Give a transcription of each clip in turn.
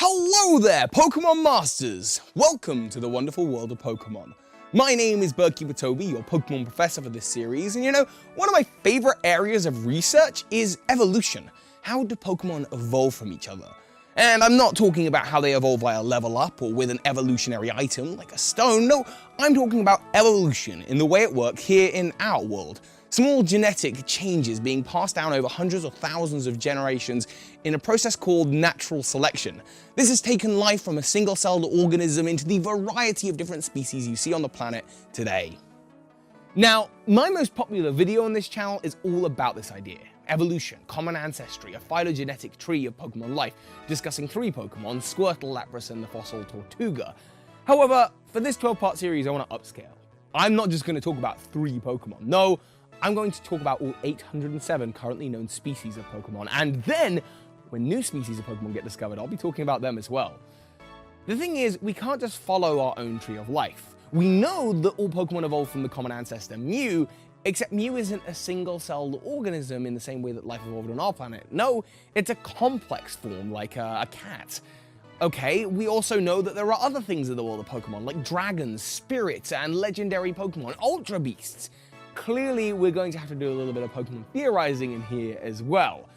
Hello there, Pokemon Masters! Welcome to the wonderful world of Pokemon. My name is Birdkeeper Toby, your Pokemon professor for this series, and you know, one of my favorite areas of research is evolution. How do Pokemon evolve from each other? And I'm not talking about how they evolve via level up or with an evolutionary item like a stone. No, I'm talking about evolution in the way it works here in our world. Small genetic changes being passed down over hundreds or thousands of generations in a process called natural selection. This has taken life from a single-celled organism into the variety of different species you see on the planet today. Now, my most popular video on this channel is all about this idea. Evolution, common ancestry, a phylogenetic tree of Pokemon life, discussing 3 Pokemon, Squirtle, Lapras, and the fossil Tortuga. However, for this 12-part series, I want to upscale. I'm not just going to talk about 3 Pokemon. No, I'm going to talk about all 807 currently known species of Pokemon, and then, when new species of Pokemon get discovered, I'll be talking about them as well. The thing is, we can't just follow our own tree of life. We know that all Pokemon evolved from the common ancestor Mew, except Mew isn't a single-celled organism in the same way that life evolved on our planet. No, it's a complex form, like a cat. Okay, we also know that there are other things in the world of Pokemon, like dragons, spirits, and legendary Pokemon, Ultra Beasts. Clearly, we're going to have to do a little bit of Pokemon theorizing in here as well.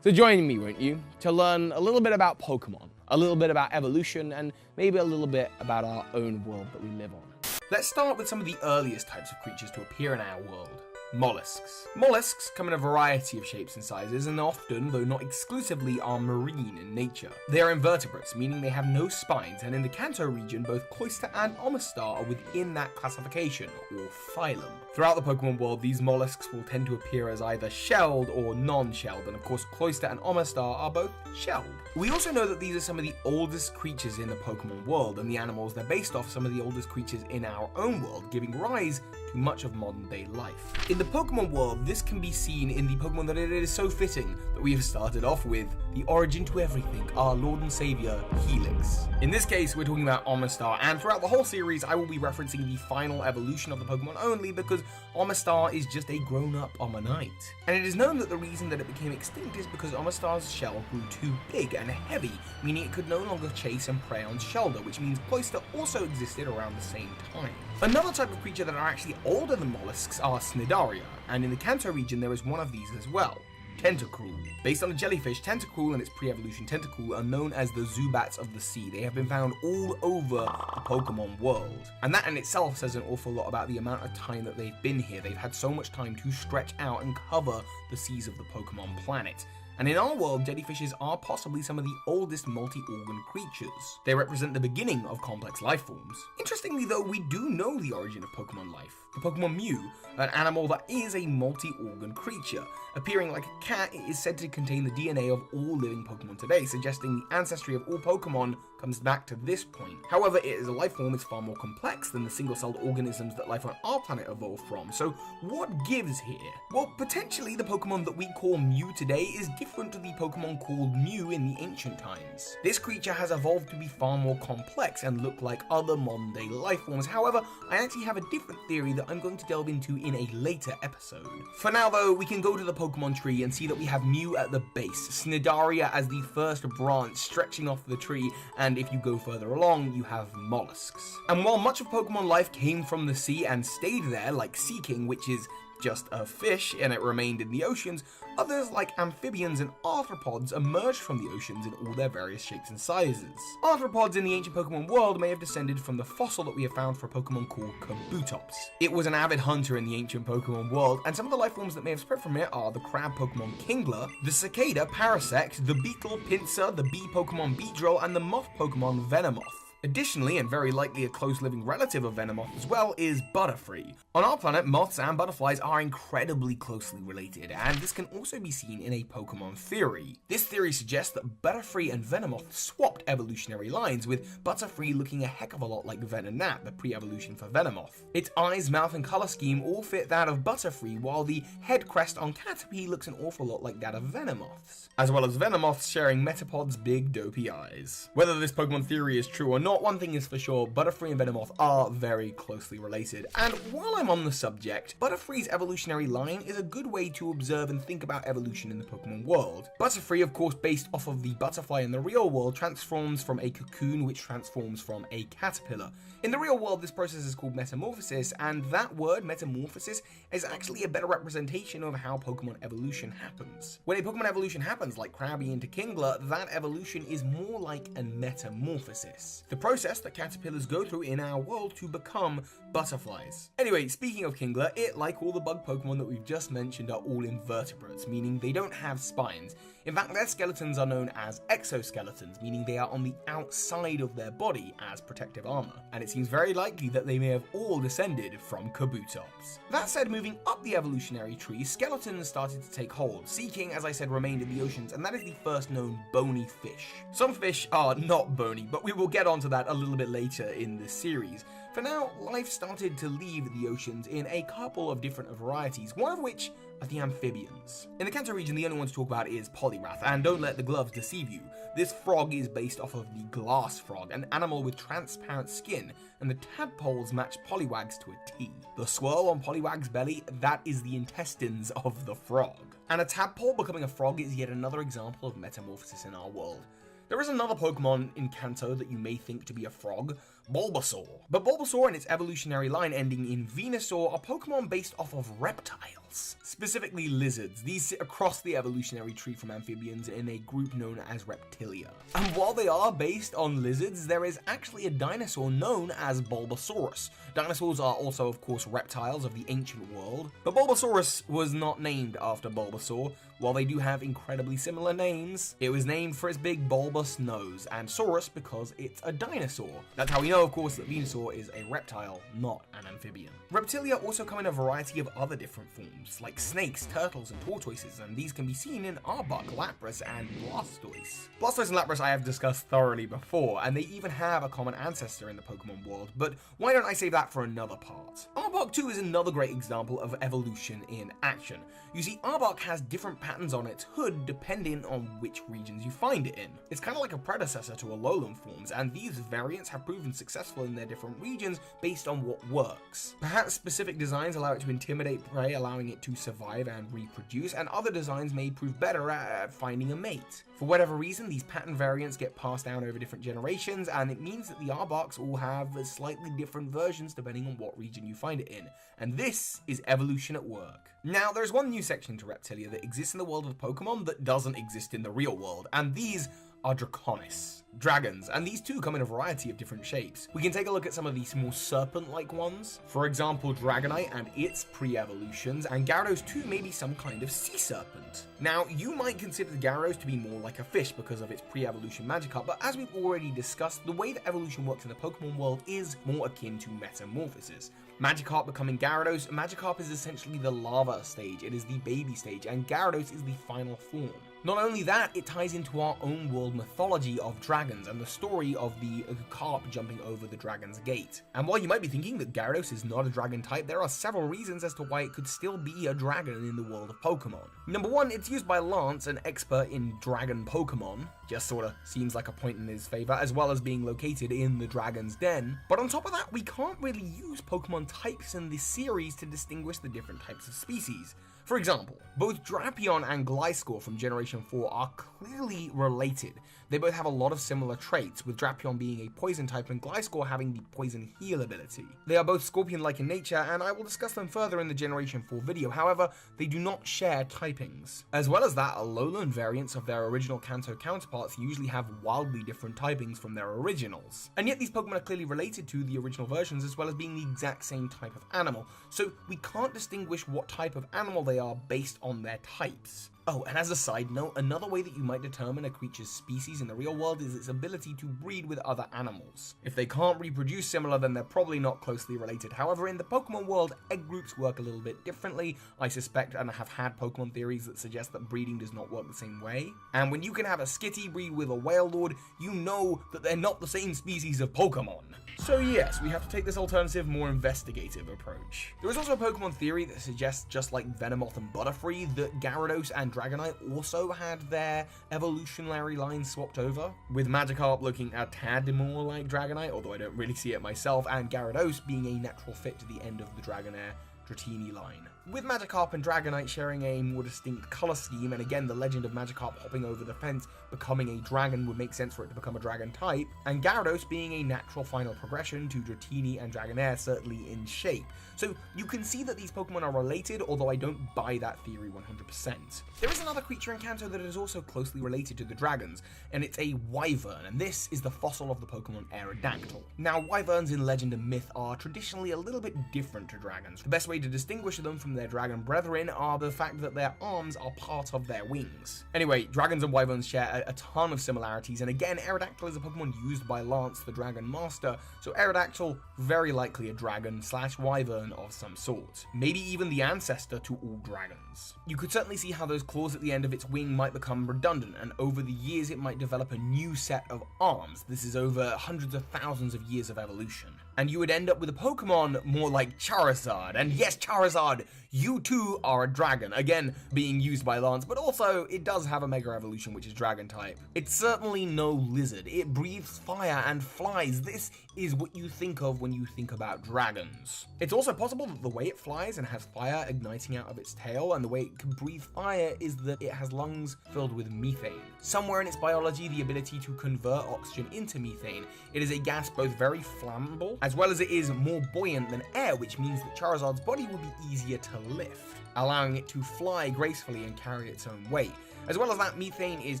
So join me, won't you, to learn a little bit about Pokemon, a little bit about evolution, and maybe a little bit about our own world that we live on. Let's start with some of the earliest types of creatures to appear in our world. Mollusks. Mollusks come in a variety of shapes and sizes, and often, though not exclusively, are marine in nature. They are invertebrates, meaning they have no spines, and in the Kanto region, both Cloyster and Omastar are within that classification, or phylum. Throughout the Pokemon world, these mollusks will tend to appear as either shelled or non-shelled, and of course Cloyster and Omastar are both shelled. We also know that these are some of the oldest creatures in the Pokemon world, and the animals they're based off some of the oldest creatures in our own world, giving rise to much of modern day life. In the Pokemon world, this can be seen in the Pokemon that it is so fitting that we have started off with, the origin to everything, our Lord and Savior, Helix. In this case, we're talking about Omastar, and throughout the whole series, I will be referencing the final evolution of the Pokemon only because Omastar is just a grown-up Omanyte. And it is known that the reason that it became extinct is because Omastar's shell grew too big and heavy, meaning it could no longer chase and prey on Shellder, which means Cloyster also existed around the same time. Another type of creature that are actually older than mollusks are Cnidaria, and in the Kanto region there is one of these as well, Tentacruel. Based on the jellyfish, Tentacruel and its pre-evolution Tentacool are known as the Zubats of the sea. They have been found all over the Pokemon world. And that in itself says an awful lot about the amount of time that they've been here. They've had so much time to stretch out and cover the seas of the Pokemon planet. And in our world, jellyfishes are possibly some of the oldest multi-organ creatures. They represent the beginning of complex life forms. Interestingly though, we do know the origin of Pokemon life. The Pokemon Mew, an animal that is a multi-organ creature. Appearing like a cat, it is said to contain the DNA of all living Pokemon today, suggesting the ancestry of all Pokemon comes back to this point. However, it is a life form is far more complex than the single-celled organisms that life on our planet evolved from. So what gives here? Well, potentially the Pokemon that we call Mew today is different to the Pokemon called Mew in the ancient times. This creature has evolved to be far more complex and look like other modern day life forms. However, I actually have a different theory that I'm going to delve into in a later episode. For now though, we can go to the Pokemon tree and see that we have Mew at the base, Cnidaria as the first branch stretching off the tree, and if you go further along, you have mollusks. And while much of Pokemon life came from the sea and stayed there, like Sea King, which is just a fish and it remained in the oceans, others like amphibians and arthropods emerged from the oceans in all their various shapes and sizes. Arthropods in the ancient Pokemon world may have descended from the fossil that we have found for a Pokemon called Kabutops. It was an avid hunter in the ancient Pokemon world, and some of the life forms that may have spread from it are the crab Pokemon Kingler, the cicada Parasect, the beetle Pinsir, the bee Pokemon Beedrill, and the moth Pokemon Venomoth. Additionally, and very likely a close living relative of Venomoth as well, is Butterfree. On our planet, moths and butterflies are incredibly closely related, and this can also be seen in a Pokemon theory. This theory suggests that Butterfree and Venomoth swapped evolutionary lines, with Butterfree looking a heck of a lot like Venonat, the pre-evolution for Venomoth. Its eyes, mouth, and color scheme all fit that of Butterfree, while the head crest on Caterpie looks an awful lot like that of Venomoth's, as well as Venomoths sharing Metapod's big dopey eyes. Whether this Pokemon theory is true or not, Well, one thing is for sure, Butterfree and Venomoth are very closely related, and while I'm on the subject, Butterfree's evolutionary line is a good way to observe and think about evolution in the Pokemon world. Butterfree, of course based off of the butterfly in the real world, transforms from a cocoon which transforms from a caterpillar. In the real world, this process is called metamorphosis, and that word, metamorphosis, is actually a better representation of how Pokemon evolution happens. When a Pokemon evolution happens, like Krabby into Kingler, that evolution is more like a metamorphosis, the process that caterpillars go through in our world to become butterflies. Anyway, speaking of Kingler, it, like all the bug Pokemon that we've just mentioned, are all invertebrates, meaning they don't have spines. In fact, their skeletons are known as exoskeletons, meaning they are on the outside of their body as protective armor, and it seems very likely that they may have all descended from Kabutops. That said, moving up the evolutionary tree, skeletons started to take hold. Sea King, as I said, remained in the oceans, and that is the first known bony fish. Some fish are not bony, but we will get onto that a little bit later in this series. For now, life started to leave the oceans in a couple of different varieties, one of which are the amphibians. In the Kanto region, the only one to talk about is Poliwrath, and don't let the gloves deceive you. This frog is based off of the glass frog, an animal with transparent skin, and the tadpoles match Poliwag's to a T. The swirl on Poliwag's belly, that is the intestines of the frog. And a tadpole becoming a frog is yet another example of metamorphosis in our world. There is another Pokemon in Kanto that you may think to be a frog, Bulbasaur. But Bulbasaur and its evolutionary line ending in Venusaur are Pokemon based off of reptiles, specifically lizards. These sit across the evolutionary tree from amphibians in a group known as Reptilia. And while they are based on lizards, there is actually a dinosaur known as Bulbasaurus. Dinosaurs are also, of course, reptiles of the ancient world, but Bulbasaurus was not named after Bulbasaur. While they do have incredibly similar names, it was named for its big bulbous nose, and Saurus because it's a dinosaur. That's how we know, of course, that Venusaur is a reptile, not an amphibian. Reptilia also come in a variety of other different forms, like snakes, turtles, and tortoises, and these can be seen in Arbok, Lapras, and Blastoise. Blastoise and Lapras I have discussed thoroughly before, and they even have a common ancestor in the Pokemon world, but why don't I save that for another part? Arbok too is another great example of evolution in action. You see, Arbok has different patterns on its hood depending on which regions you find it in. It's kind of like a predecessor to Alolan forms, and these variants have proven successful in their different regions based on what works. Perhaps specific designs allow it to intimidate prey, allowing it to survive and reproduce, and other designs may prove better at finding a mate. For whatever reason, these pattern variants get passed down over different generations, and it means that the Arboks all have slightly different versions depending on what region you find it in, and this is evolution at work. Now, there's one new section to Reptilia that exists in the world of Pokemon that doesn't exist in the real world, and these are Draconis, dragons, and these too come in a variety of different shapes. We can take a look at some of these more serpent-like ones. For example, Dragonite and its pre-evolutions, and Gyarados too may be some kind of sea serpent. Now, you might consider Gyarados to be more like a fish because of its pre-evolution Magikarp, but as we've already discussed, the way that evolution works in the Pokemon world is more akin to metamorphosis. Magikarp becoming Gyarados, Magikarp is essentially the larva stage, it is the baby stage, and Gyarados is the final form. Not only that, it ties into our own world mythology of dragons and the story of the carp jumping over the dragon's gate. And while you might be thinking that Gyarados is not a dragon type, there are several reasons as to why it could still be a dragon in the world of Pokemon. Number one, it's used by Lance, an expert in dragon Pokemon. Just sorta seems like a point in his favor, as well as being located in the Dragon's Den. But on top of that, we can't really use Pokemon types in this series to distinguish the different types of species. For example, both Drapion and Gliscor from Generation 4 are clearly related. They both have a lot of similar traits, with Drapion being a poison type and Gliscor having the poison heal ability. They are both scorpion-like in nature, and I will discuss them further in the Generation 4 video, however, they do not share typings. As well as that, Alolan variants of their original Kanto counterparts usually have wildly different typings from their originals. And yet these Pokemon are clearly related to the original versions as well as being the exact same type of animal, so we can't distinguish what type of animal they are based on their types. Oh, and as a side note, another way that you might determine a creature's species in the real world is its ability to breed with other animals. If they can't reproduce similar, then they're probably not closely related. However, in the Pokemon world, egg groups work a little bit differently. I suspect and have had Pokemon theories that suggest that breeding does not work the same way. And when you can have a Skitty breed with a Wailord, you know that they're not the same species of Pokemon. So yes, we have to take this alternative, more investigative approach. There is also a Pokemon theory that suggests, just like Venomoth and Butterfree, that Gyarados and Dragonite also had their evolutionary lines swapped over, with Magikarp looking a tad more like Dragonite, although I don't really see it myself, and Gyarados being a natural fit to the end of the Dragonair Dratini line. With Magikarp and Dragonite sharing a more distinct colour scheme, and again the legend of Magikarp hopping over the fence becoming a dragon would make sense for it to become a dragon type, and Gyarados being a natural final progression to Dratini and Dragonair, certainly in shape. So you can see that these Pokemon are related, although I don't buy that theory 100%. There is another creature in Kanto that is also closely related to the dragons, and it's a wyvern, and this is the fossil of the Pokemon Aerodactyl. Now, wyverns in legend and myth are traditionally a little bit different to dragons. The best way to distinguish them from their dragon brethren are the fact that their arms are part of their wings. Anyway, dragons and wyverns share a ton of similarities, and again, Aerodactyl is a Pokemon used by Lance, the Dragon Master, so Aerodactyl, very likely a dragon / wyvern of some sort. Maybe even the ancestor to all dragons. You could certainly see how those claws at the end of its wing might become redundant, and over the years it might develop a new set of arms. This is over hundreds of thousands of years of evolution. And you would end up with a Pokemon more like Charizard, and yes, Charizard, you too are a dragon, again being used by Lance, but also it does have a Mega Evolution which is dragon type. It's certainly no lizard, it breathes fire and flies. This is what you think of when you think about dragons. It's also possible that the way it flies and has fire igniting out of its tail, and the way it can breathe fire, is that it has lungs filled with methane. Somewhere in its biology, the ability to convert oxygen into methane. It is a gas both very flammable, as well as it is more buoyant than air, which means that Charizard's body will be easier to lift, allowing it to fly gracefully and carry its own weight. As well as that, methane is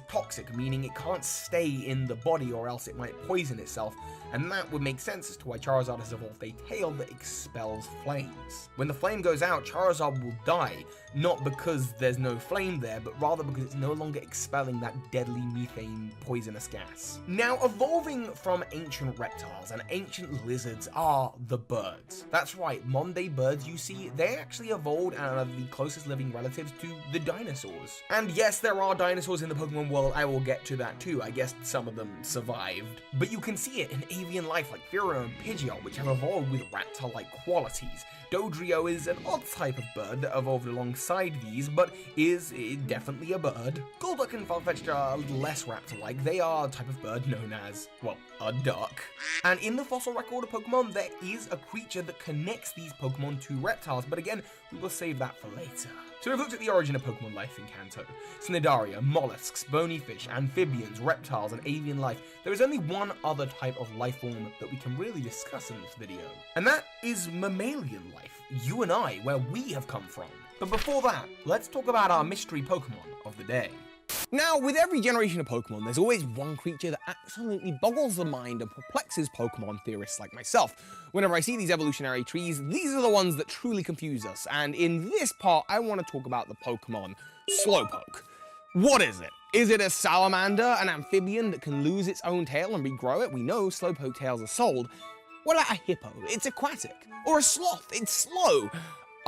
toxic, meaning it can't stay in the body or else it might poison itself, and that would make sense as to why Charizard has evolved a tail that expels flames. When the flame goes out, Charizard will die, not because there's no flame there, but rather because it's no longer expelling that deadly methane poisonous gas. Now, evolving from ancient reptiles and ancient lizards are the birds. That's right, modern day birds you see, they actually evolved and are the closest living relatives to the dinosaurs. And yes, there are dinosaurs in the Pokemon world, I will get to that too, I guess some of them survived. But you can see it in avian life like Fearow and Pidgeot, which have evolved with raptor-like qualities. Dodrio is an odd type of bird that evolved alongside these, but is definitely a bird. Golduck and Farfetch'd are a little less raptor-like. They are a type of bird known as, well, a duck. And in the fossil record of Pokemon, there is a creature that connects these Pokemon to reptiles, but again, we will save that for later. So we've looked at the origin of Pokemon life in Kanto. Cnidaria, mollusks, bony fish, amphibians, reptiles, and avian life. There is only one other type of life form that we can really discuss in this video, and that is mammalian life, you and I, where we have come from. But before that, let's talk about our mystery Pokemon of the day. Now, with every generation of Pokemon, there's always one creature that absolutely boggles the mind and perplexes Pokemon theorists like myself. Whenever I see these evolutionary trees, these are the ones that truly confuse us, and in this part, I want to talk about the Pokemon Slowpoke. What is it? Is it a salamander, an amphibian that can lose its own tail and regrow it? We know Slowpoke tails are sold. What about a hippo? It's aquatic. Or a sloth? It's slow.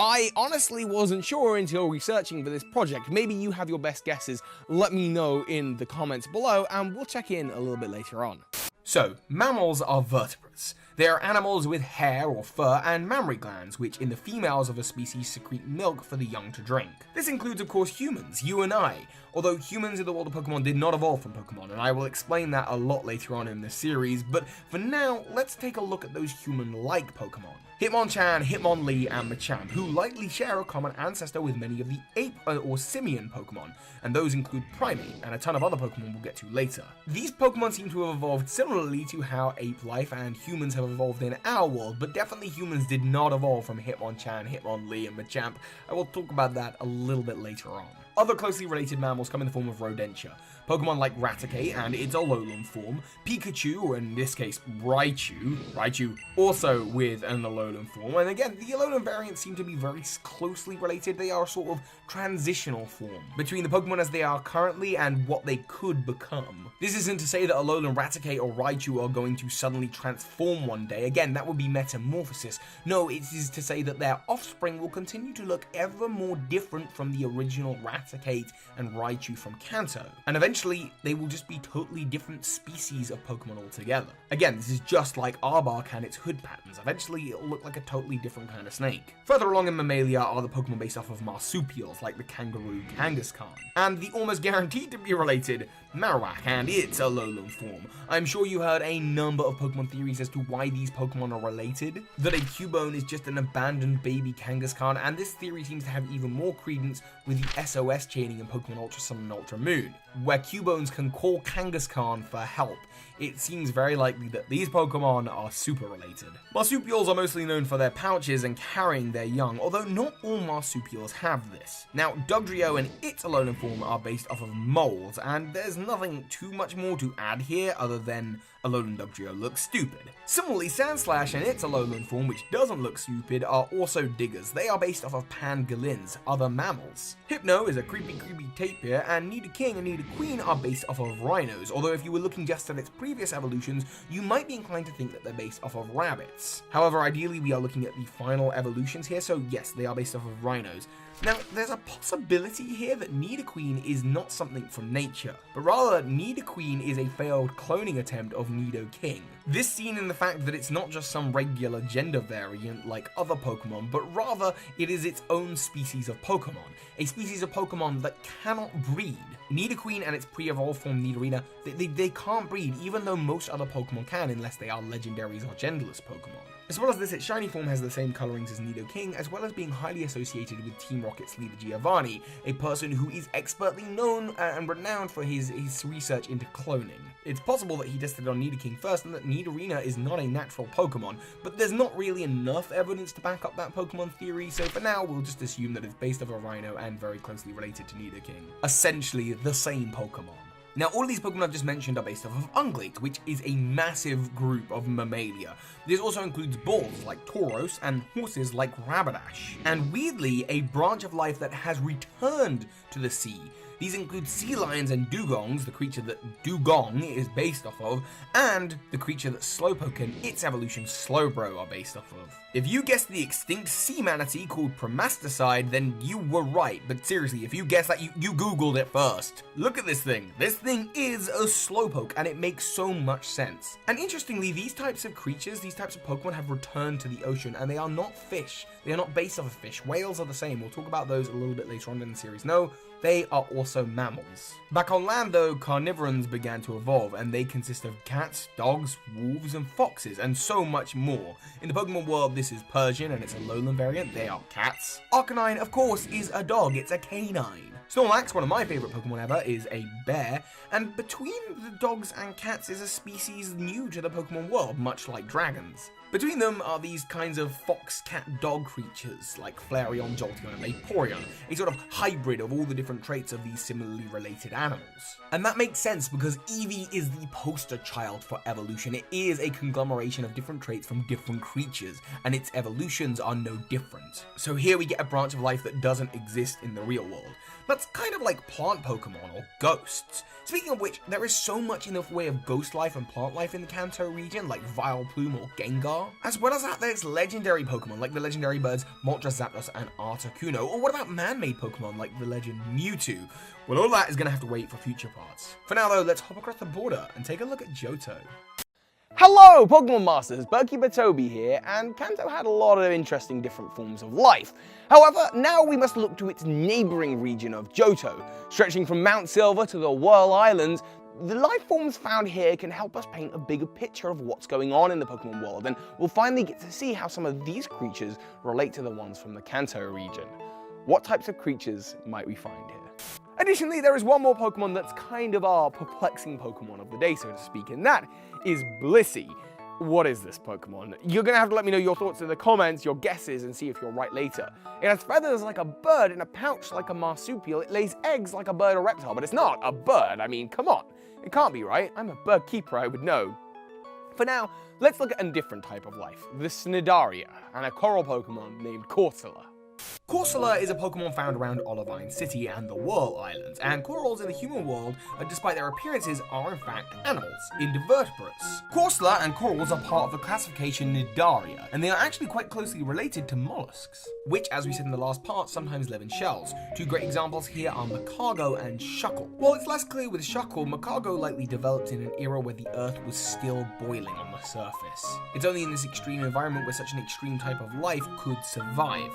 I honestly wasn't sure until researching for this project. Maybe you have your best guesses. Let me know in the comments below, and we'll check in a little bit later on. So, mammals are vertebrates. They are animals with hair or fur and mammary glands, which in the females of a species secrete milk for the young to drink. This includes, of course, humans, you and I, although humans in the world of Pokemon did not evolve from Pokemon, and I will explain that a lot later on in this series, but for now, let's take a look at those human-like Pokemon. Hitmonchan, Hitmonlee, and Machamp, who likely share a common ancestor with many of the ape or simian Pokemon, and those include Primate, and a ton of other Pokemon we'll get to later. These Pokemon seem to have evolved similarly to how ape life and humans have evolved in our world, but definitely humans did not evolve from Hitmonchan, Hitmonlee, and Machamp. I will talk about that a little bit later on. Other closely related mammals come in the form of Rodentia. Pokemon like Raticate and its Alolan form, Pikachu, or in this case Raichu also with an Alolan form, and again, the Alolan variants seem to be very closely related. They are a sort of transitional form between the Pokemon as they are currently and what they could become. This isn't to say that Alolan, Raticate, or Raichu are going to suddenly transform one day. Again, that would be metamorphosis. No, it is to say that their offspring will continue to look ever more different from the original Raticate Raticate and Raichu from Kanto, and eventually they will just be totally different species of Pokemon altogether. Again, this is just like Arbok and its hood patterns. Eventually it'll look like a totally different kind of snake. Further along in Mammalia are the Pokemon based off of marsupials, like the kangaroo Kangaskhan, and the almost guaranteed to be related Marowak and its Alolan form. I'm sure you heard a number of Pokemon theories as to why these Pokemon are related, that a Cubone is just an abandoned baby Kangaskhan, and this theory seems to have even more credence with the SOS chaining in Pokemon Ultra Sun and Ultra Moon, where Cubones can call Kangaskhan for help. It seems very likely that these Pokemon are super related. Marsupials are mostly known for their pouches and carrying their young, although not all marsupials have this. Now, Dugtrio and its Alolan form are based off of moles, and there's nothing too much more to add here other than Alolan Dugtrio looks stupid. Similarly, Sandslash and its Alolan form, which doesn't look stupid, are also diggers. They are based off of pangolins, other mammals. Hypno is a creepy tapir, and Nidoking and Nidoqueen are based off of rhinos, although if you were looking just at its previous evolutions, you might be inclined to think that they're based off of rabbits. However, ideally we are looking at the final evolutions here, so yes, they are based off of rhinos. Now, there's a possibility here that Nidoqueen is not something from nature, but rather Nidoqueen is a failed cloning attempt of Nidoking. This seen in the fact that it's not just some regular gender variant like other Pokemon, but rather it is its own species of Pokemon, a species of Pokemon that cannot breed. Nidoqueen and its pre-evolved form Nidorina, they can't breed, even though most other Pokemon can unless they are legendaries or genderless Pokemon. As well as this, its shiny form has the same colorings as Nidoking, as well as being highly associated with Team Rocket's leader Giovanni, a person who is expertly known and renowned for his research into cloning. It's possible that he tested on Nidoking first and that Nidorina is not a natural Pokemon, but there's not really enough evidence to back up that Pokemon theory, so for now we'll just assume that it's based off a rhino and very closely related to Nidoking. Essentially the same Pokemon. Now, all of these Pokemon I've just mentioned are based off of Ungulate, which is a massive group of Mammalia. This also includes bulls like Tauros and horses like Rapidash, and weirdly, a branch of life that has returned to the sea. These include sea lions and dugongs, the creature that Dugong is based off of, and the creature that Slowpoke and its evolution Slowbro are based off of. If you guessed the extinct sea manatee called Promasticide, then you were right, but seriously, if you guessed that, you googled it first. Look at this thing. This thing is a Slowpoke, and it makes so much sense. And interestingly, these types of creatures, these types of Pokemon have returned to the ocean, and they are not fish. They are not based off of fish. Whales are the same. We'll talk about those a little bit later on in the series. No, they are also mammals. Back on land though, carnivorans began to evolve, and they consist of cats, dogs, wolves, and foxes, and so much more. In the Pokemon world, this is Persian, and it's a Alolan variant. They are cats. Arcanine, of course, is a dog. It's a canine. Snorlax, one of my favourite Pokemon ever, is a bear, and between the dogs and cats is a species new to the Pokemon world, much like dragons. Between them are these kinds of fox-cat-dog creatures, like Flareon, Jolteon, and Vaporeon, a sort of hybrid of all the different traits of these similarly related animals. And that makes sense because Eevee is the poster child for evolution. It is a conglomeration of different traits from different creatures, and its evolutions are no different. So here we get a branch of life that doesn't exist in the real world. That's kind of like plant Pokemon or ghosts. Speaking of which, there is so much in the way of ghost life and plant life in the Kanto region, like Vileplume or Gengar. As well as that, there's legendary Pokemon, like the legendary birds Moltres, Zapdos, and Articuno. Or what about man-made Pokemon, like the legend Mewtwo? Well, all that is going to have to wait for future parts. For now, though, let's hop across the border and take a look at Johto. Hello, Pokemon Masters, BerkeyBatoby here, and Kanto had a lot of interesting different forms of life. However, now we must look to its neighbouring region of Johto. Stretching from Mount Silver to the Whirl Islands, the life forms found here can help us paint a bigger picture of what's going on in the Pokemon world, and we'll finally get to see how some of these creatures relate to the ones from the Kanto region. What types of creatures might we find here? Additionally, there is one more Pokemon that's kind of our perplexing Pokemon of the day, so to speak, and that is Blissey. What is this Pokemon? You're going to have to let me know your thoughts in the comments, your guesses, and see if you're right later. It has feathers like a bird and a pouch like a marsupial. It lays eggs like a bird or reptile, but it's not a bird. I mean, come on. It can't be, right? I'm a bird keeper, I would know. For now, let's look at a different type of life, the Cnidaria, and a coral Pokemon named Corsola. Corsola is a Pokemon found around Olivine City and the Whirl Islands, and Corals in the human world, despite their appearances, are in fact animals, invertebrates. Corsola and Corals are part of the classification Nidaria, and they are actually quite closely related to mollusks, which, as we said in the last part, sometimes live in shells. Two great examples here are Macago and Shuckle. While it's less clear with Shuckle, Macago likely developed in an era where the Earth was still boiling on the surface. It's only in this extreme environment where such an extreme type of life could survive.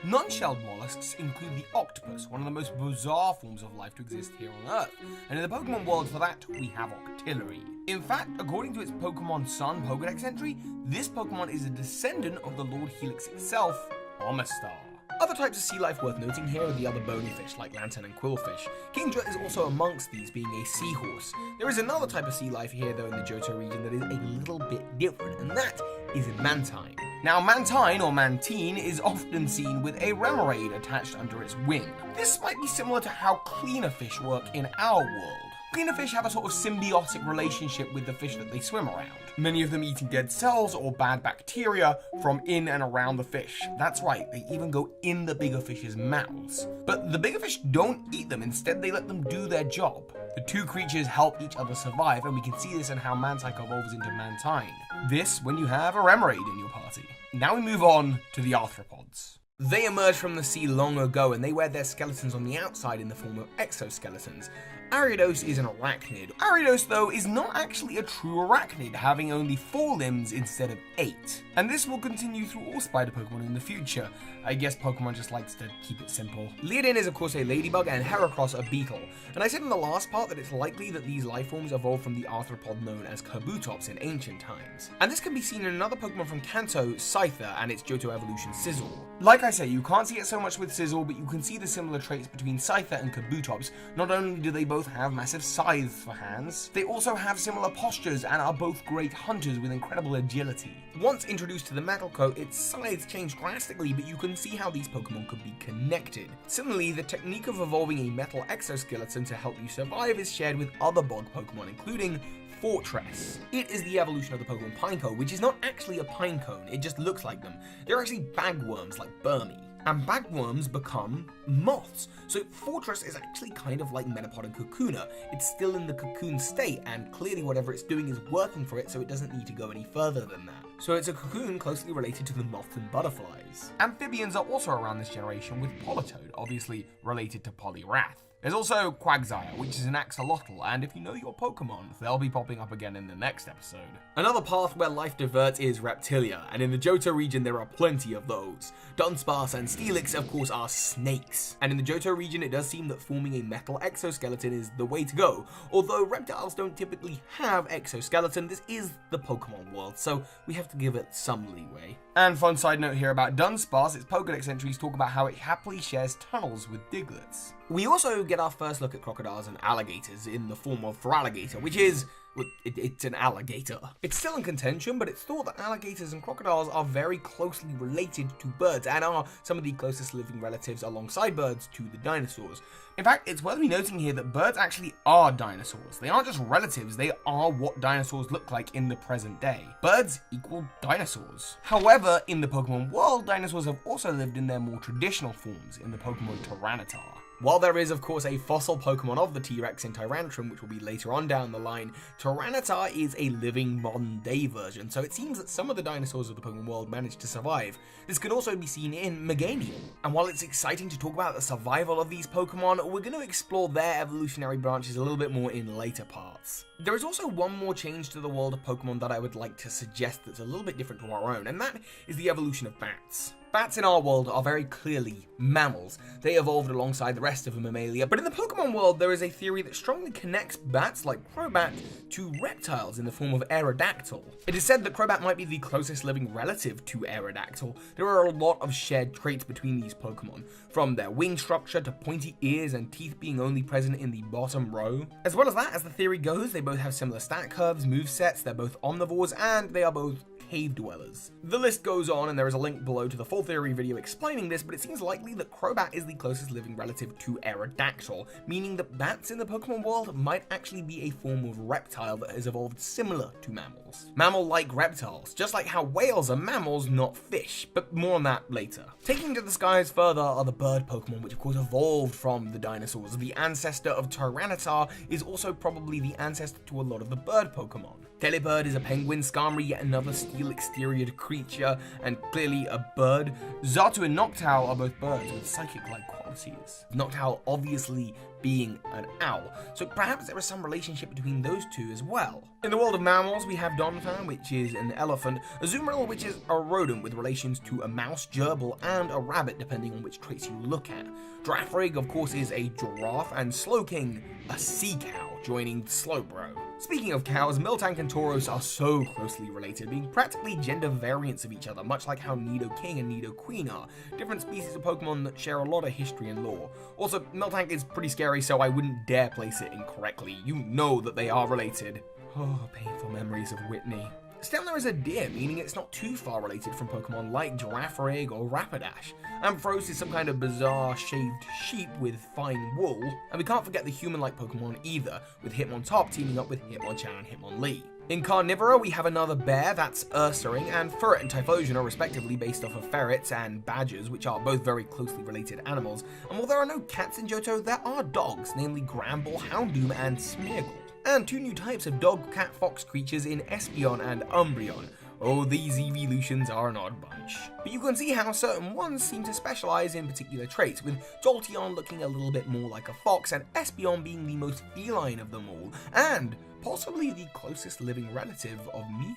Non-shelled mollusks include the octopus, one of the most bizarre forms of life to exist here on Earth, and in the Pokemon world for that, we have Octillery. In fact, according to its Pokemon Sun Pokedex entry, this Pokemon is a descendant of the Lord Helix itself, Omastar. Other types of sea life worth noting here are the other bony fish like lantern and quillfish. Kingdra is also amongst these, being a seahorse. There is another type of sea life here though in the Johto region that is a little bit different, and that is Mantine. Now Mantine, or Mantine, is often seen with a Remoraid attached under its wing. This might be similar to how cleaner fish work in our world. Cleaner fish have a sort of symbiotic relationship with the fish that they swim around, many of them eating dead cells or bad bacteria from in and around the fish. That's right, they even go in the bigger fish's mouths. But the bigger fish don't eat them, instead they let them do their job. The two creatures help each other survive, and we can see this in how Mantike evolves into Mantine. This when you have a Remoraid in your party. Now we move on to the arthropods. They emerged from the sea long ago, and they wear their skeletons on the outside in the form of exoskeletons. Ariados is an arachnid. Ariados, though, is not actually a true arachnid, having only 4 limbs instead of 8. And this will continue through all spider Pokemon in the future. I guess Pokemon just likes to keep it simple. Leodin is of course a ladybug and Heracross a beetle. And I said in the last part that it's likely that these lifeforms evolved from the arthropod known as Kabutops in ancient times. And this can be seen in another Pokemon from Kanto, Scyther, and its Johto evolution Sizzle. Like I say, you can't see it so much with Sizzle, but you can see the similar traits between Scyther and Kabutops. Not only do they both have massive scythes for hands, they also have similar postures and are both great hunters with incredible agility. Once introduced to the metal coat, its scythes change drastically, but you can see how these Pokemon could be connected. Similarly, the technique of evolving a metal exoskeleton to help you survive is shared with other bog Pokemon, including Fortress. It is the evolution of the Pokemon Pineco, which is not actually a pinecone, it just looks like them. They're actually bagworms like Burmy. And bagworms become moths. So Fortress is actually kind of like Metapod and Kakuna. It's still in the cocoon state, and clearly whatever it's doing is working for it, so it doesn't need to go any further than that. So it's a cocoon closely related to the moths and butterflies. Amphibians are also around this generation, with Politoed, obviously related to Poliwrath. There's also Quagsire, which is an axolotl, and if you know your Pokemon, they'll be popping up again in the next episode. Another path where life diverts is Reptilia, and in the Johto region there are plenty of those. Dunsparce and Steelix, of course, are snakes. And in the Johto region it does seem that forming a metal exoskeleton is the way to go. Although reptiles don't typically have exoskeleton, this is the Pokemon world, so we have to give it some leeway. And fun side note here about Dunsparce, its Pokedex entries talk about how it happily shares tunnels with Diglets. We also get our first look at crocodiles and alligators in the form of Feraligatr, which is, well, it's an alligator. It's still in contention, but it's thought that alligators and crocodiles are very closely related to birds and are some of the closest living relatives alongside birds to the dinosaurs. In fact, it's worth me noting here that birds actually are dinosaurs. They aren't just relatives, they are what dinosaurs look like in the present day. Birds equal dinosaurs. However, in the Pokemon world, dinosaurs have also lived in their more traditional forms in the Pokemon Tyranitar. While there is, of course, a fossil Pokemon of the T-Rex in Tyrantrum, which will be later on down the line, Tyranitar is a living modern-day version, so it seems that some of the dinosaurs of the Pokemon world managed to survive. This can also be seen in Meganium. And while it's exciting to talk about the survival of these Pokemon, we're going to explore their evolutionary branches a little bit more in later parts. There is also one more change to the world of Pokemon that I would like to suggest that's a little bit different to our own, and that is the evolution of bats. Bats in our world are very clearly mammals. They evolved alongside the rest of the mammalia, but in the Pokemon world there is a theory that strongly connects bats like Crobat to reptiles in the form of Aerodactyl. It is said that Crobat might be the closest living relative to Aerodactyl. There are a lot of shared traits between these Pokemon, from their wing structure to pointy ears and teeth being only present in the bottom row. As well as that, as the theory goes, they both have similar stat curves, movesets, they're both omnivores, and they are both cave dwellers. The list goes on, and there is a link below to the full theory video explaining this, but it seems likely that Crobat is the closest living relative to Aerodactyl, meaning that bats in the Pokemon world might actually be a form of reptile that has evolved similar to mammals. Mammal-like reptiles, just like how whales are mammals, not fish, but more on that later. Taking to the skies further are the bird Pokemon, which of course evolved from the dinosaurs. The ancestor of Tyranitar is also probably the ancestor to a lot of the bird Pokemon. Delibird is a penguin, Skarmory yet another steel-exteriored creature, and clearly a bird. Xatu and Noctowl are both birds with psychic-like qualities. Noctowl obviously being an owl, so perhaps there is some relationship between those two as well. In the world of mammals, we have Donphan, which is an elephant, Azumarill, which is a rodent with relations to a mouse, gerbil, and a rabbit, depending on which traits you look at. Giraffrig, of course, is a giraffe, and Slowking, a sea cow, joining Slowbro. Speaking of cows, Miltank and Tauros are so closely related, being practically gender variants of each other, much like how Nidoking and Nidoqueen are, different species of Pokemon that share a lot of history and lore. Also, Miltank is pretty scary, so I wouldn't dare place it incorrectly. You know that they are related. Oh, painful memories of Whitney. Still, there is a deer, meaning it's not too far related from Pokemon like Giraffrig or Rapidash. Ampharos is some kind of bizarre shaved sheep with fine wool, and we can't forget the human-like Pokemon either, with Hitmontop teaming up with Hitmonchan and Hitmonlee. In Carnivora, we have another bear, that's Ursaring, and Ferret and Typhlosion are respectively based off of ferrets and badgers, which are both very closely related animals, and while there are no cats in Johto, there are dogs, namely Gramble, Houndoom, and Smeargle. And two new types of dog, cat, fox creatures in Espeon and Umbreon. Oh, these evolutions are an odd bunch. But you can see how certain ones seem to specialize in particular traits, with Jolteon looking a little bit more like a fox and Espeon being the most feline of them all, and possibly the closest living relative of Mew.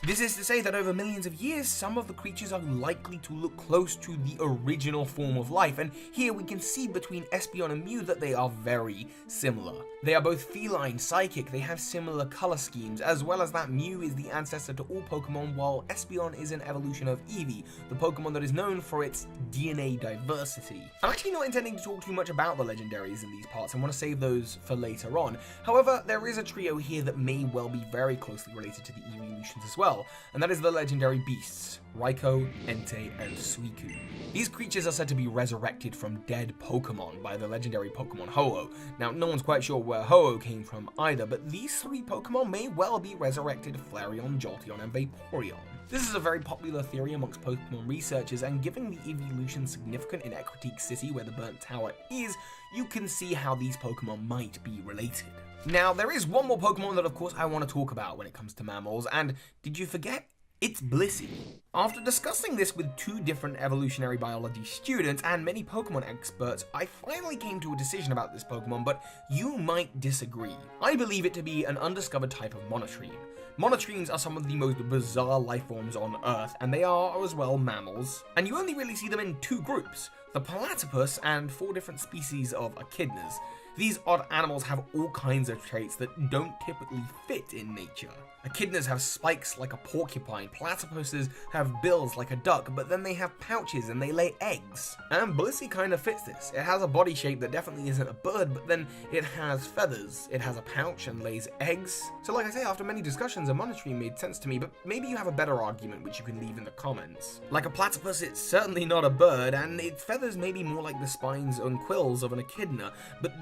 This is to say that over millions of years, some of the creatures are likely to look close to the original form of life, and here we can see between Espeon and Mew that they are very similar. They are both feline, psychic, they have similar color schemes, as well as that Mew is the ancestor to all Pokemon, while Espeon is an evolution of Eevee, the Pokemon that is known for its DNA diversity. I'm actually not intending to talk too much about the legendaries in these parts, and want to save those for later on. However, there is a trio here that may well be very closely related to the evolutions as well, and that is the legendary beasts, Raikou, Entei, and Suicune. These creatures are said to be resurrected from dead Pokemon by the legendary Pokemon Ho-Oh. Now, no one's quite sure where Ho-Oh came from either, but these three Pokemon may well be resurrected Flareon, Jolteon, and Vaporeon. This is a very popular theory amongst Pokemon researchers, and given the evolution significant in Equitique City where the Burnt Tower is, you can see how these Pokemon might be related. Now, there is one more Pokemon that of course I want to talk about when it comes to mammals, and did you forget? It's Blissey. After discussing this with two different evolutionary biology students and many Pokemon experts, I finally came to a decision about this Pokemon, but you might disagree. I believe it to be an undiscovered type of monotreme. Monotremes are some of the most bizarre life forms on Earth, and they are as well mammals. And you only really see them in two groups, the Platypus and 4 different species of echidnas. These odd animals have all kinds of traits that don't typically fit in nature. Echidnas have spikes like a porcupine, platypuses have bills like a duck, but then they have pouches and they lay eggs. And Blissey kind of fits this. It has a body shape that definitely isn't a bird, but then it has feathers, it has a pouch and lays eggs. So like I say, after many discussions, a monotreme made sense to me, but maybe you have a better argument which you can leave in the comments. Like a platypus, it's certainly not a bird, and its feathers may be more like the spines and quills of an echidna, but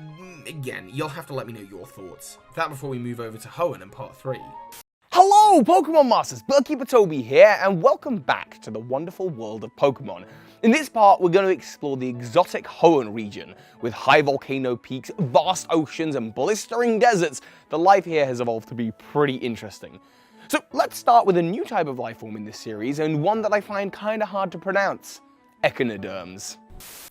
again, you'll have to let me know your thoughts. That before we move over to Hoenn and part 3. Hello, Pokemon Masters! Bookkeeper Toby here, and welcome back to the wonderful world of Pokemon. In this part, we're going to explore the exotic Hoenn region. With high volcano peaks, vast oceans, and blistering deserts, the life here has evolved to be pretty interesting. So let's start with a new type of life form in this series, and one that I find kinda hard to pronounce: Echinoderms.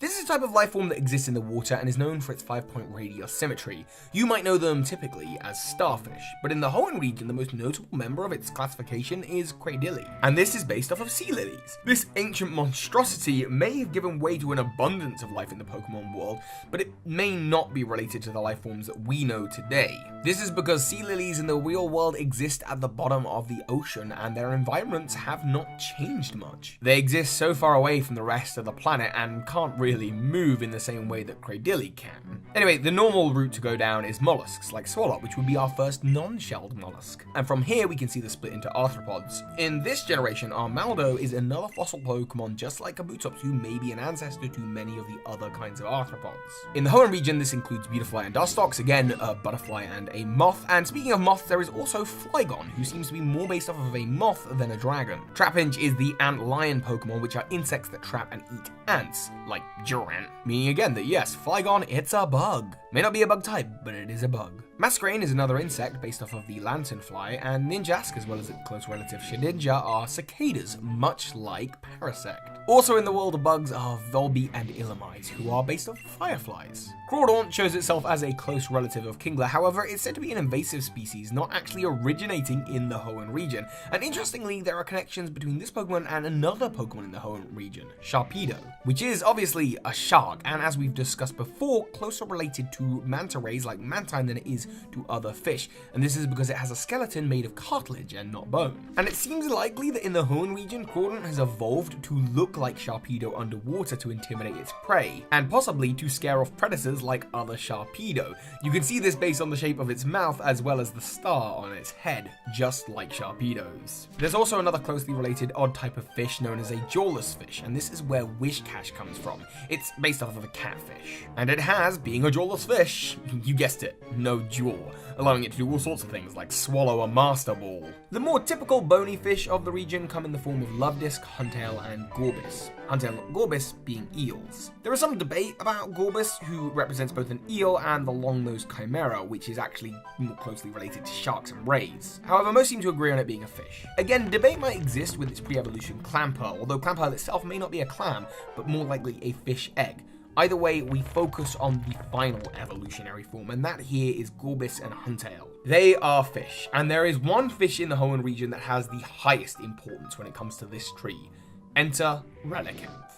This is a type of life form that exists in the water and is known for its 5-point radius symmetry. You might know them typically as starfish, but in the Hoenn region, the most notable member of its classification is Cradilly, and this is based off of sea lilies. This ancient monstrosity may have given way to an abundance of life in the Pokemon world, but it may not be related to the life forms that we know today. This is because sea lilies in the real world exist at the bottom of the ocean, and their environments have not changed much. They exist so far away from the rest of the planet and can't can't really move in the same way that Cradilly can. Anyway, the normal route to go down is mollusks, like Swallow, which would be our first non-shelled mollusk. And from here we can see the split into arthropods. In this generation, Armaldo is another fossil Pokemon just like Kabutops, who may be an ancestor to many of the other kinds of arthropods. In the Hoenn region, this includes Beautifly and Dustox, again, a butterfly and a moth. And speaking of moths, there is also Flygon, who seems to be more based off of a moth than a dragon. Trapinch is the ant-lion Pokemon, which are insects that trap and eat ants, like Durant, meaning again that yes, Flygon, it's a bug. May not be a bug type, but it is a bug. Masquerain is another insect based off of the lanternfly, and Ninjask, as well as its close relative Shedinja, are cicadas, much like Parasect. Also in the world of bugs are Volbeat and Illumise, who are based off fireflies. Crawdaunt shows itself as a close relative of Kingler, however, it's said to be an invasive species, not actually originating in the Hoenn region. And interestingly, there are connections between this Pokemon and another Pokemon in the Hoenn region, Sharpedo, which is obviously a shark, and as we've discussed before, closer related to manta rays like Mantine than it is to other fish, and this is because it has a skeleton made of cartilage and not bone. And it seems likely that in the Hoenn region, Crawdaunt has evolved to look like Sharpedo underwater to intimidate its prey, and possibly to scare off predators like other Sharpedo. You can see this based on the shape of its mouth as well as the star on its head, just like Sharpedo's. There's also another closely related odd type of fish known as a jawless fish, and this is where Wishcash comes from. It's based off of a catfish. And it has, being a jawless fish, you guessed it, no jaw, allowing it to do all sorts of things like swallow a master ball. The more typical bony fish of the region come in the form of Lovedisc, Huntail, and Gorbis. Huntail and Gorbis being eels. There is some debate about Gorbis, who represents both an eel and the long-nosed chimera, which is actually more closely related to sharks and rays. However, most seem to agree on it being a fish. Again, debate might exist with its pre-evolution Clamper, although Clamper itself may not be a clam, but more likely a fish egg. Either way, we focus on the final evolutionary form, and that here is Gorbis and Huntail. They are fish, and there is one fish in the Hoenn region that has the highest importance when it comes to this tree. Enter Relicanth.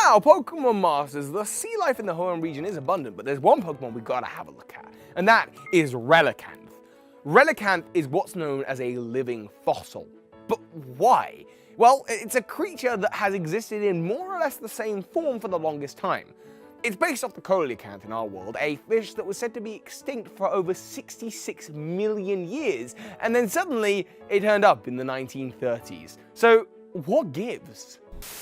Now, Pokemon Masters, the sea life in the Hoenn region is abundant, but there's one Pokemon we gotta have a look at, and that is Relicanth. Relicanth is what's known as a living fossil. But why? Well, it's a creature that has existed in more or less the same form for the longest time. It's based off the coelacanth in our world, a fish that was said to be extinct for over 66 million years, and then suddenly it turned up in the 1930s. So, what gives?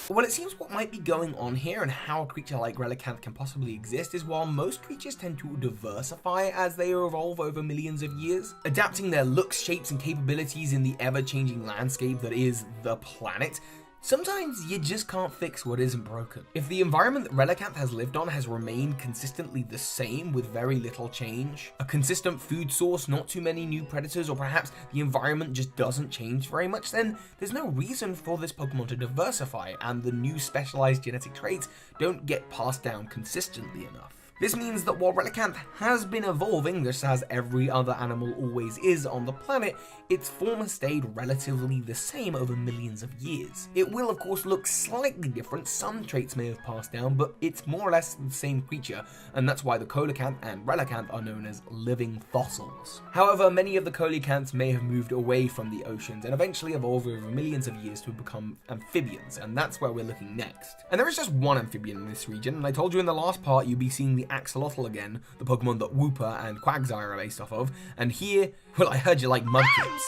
Well, it seems what might be going on here and how a creature like Relicanth can possibly exist is while most creatures tend to diversify as they evolve over millions of years, adapting their looks, shapes, and capabilities in the ever-changing landscape that is the planet, sometimes you just can't fix what isn't broken. If the environment that Relicanth has lived on has remained consistently the same with very little change, a consistent food source, not too many new predators, or perhaps the environment just doesn't change very much, then there's no reason for this Pokemon to diversify, and the new specialized genetic traits don't get passed down consistently enough. This means that while Relicanth has been evolving, just as every other animal always is on the planet, its form has stayed relatively the same over millions of years. It will of course look slightly different, some traits may have passed down, but it's more or less the same creature, and that's why the coelacanth and Relicanth are known as living fossils. However, many of the coelacanths may have moved away from the oceans and eventually evolved over millions of years to become amphibians, and that's where we're looking next. And there is just one amphibian in this region, and I told you in the last part you'd be seeing the Axolotl again, the Pokemon that Wooper and Quagsire are based off of, and here, well, I heard you like Mudkips.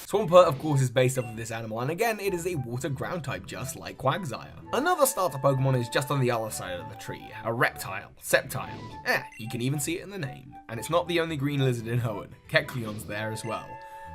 Swampert, of course, is based off of this animal, and again, it is a water ground type just like Quagsire. Another starter Pokemon is just on the other side of the tree, a reptile, Sceptile. You can even see it in the name. And it's not the only green lizard in Hoenn, Kecleon's there as well.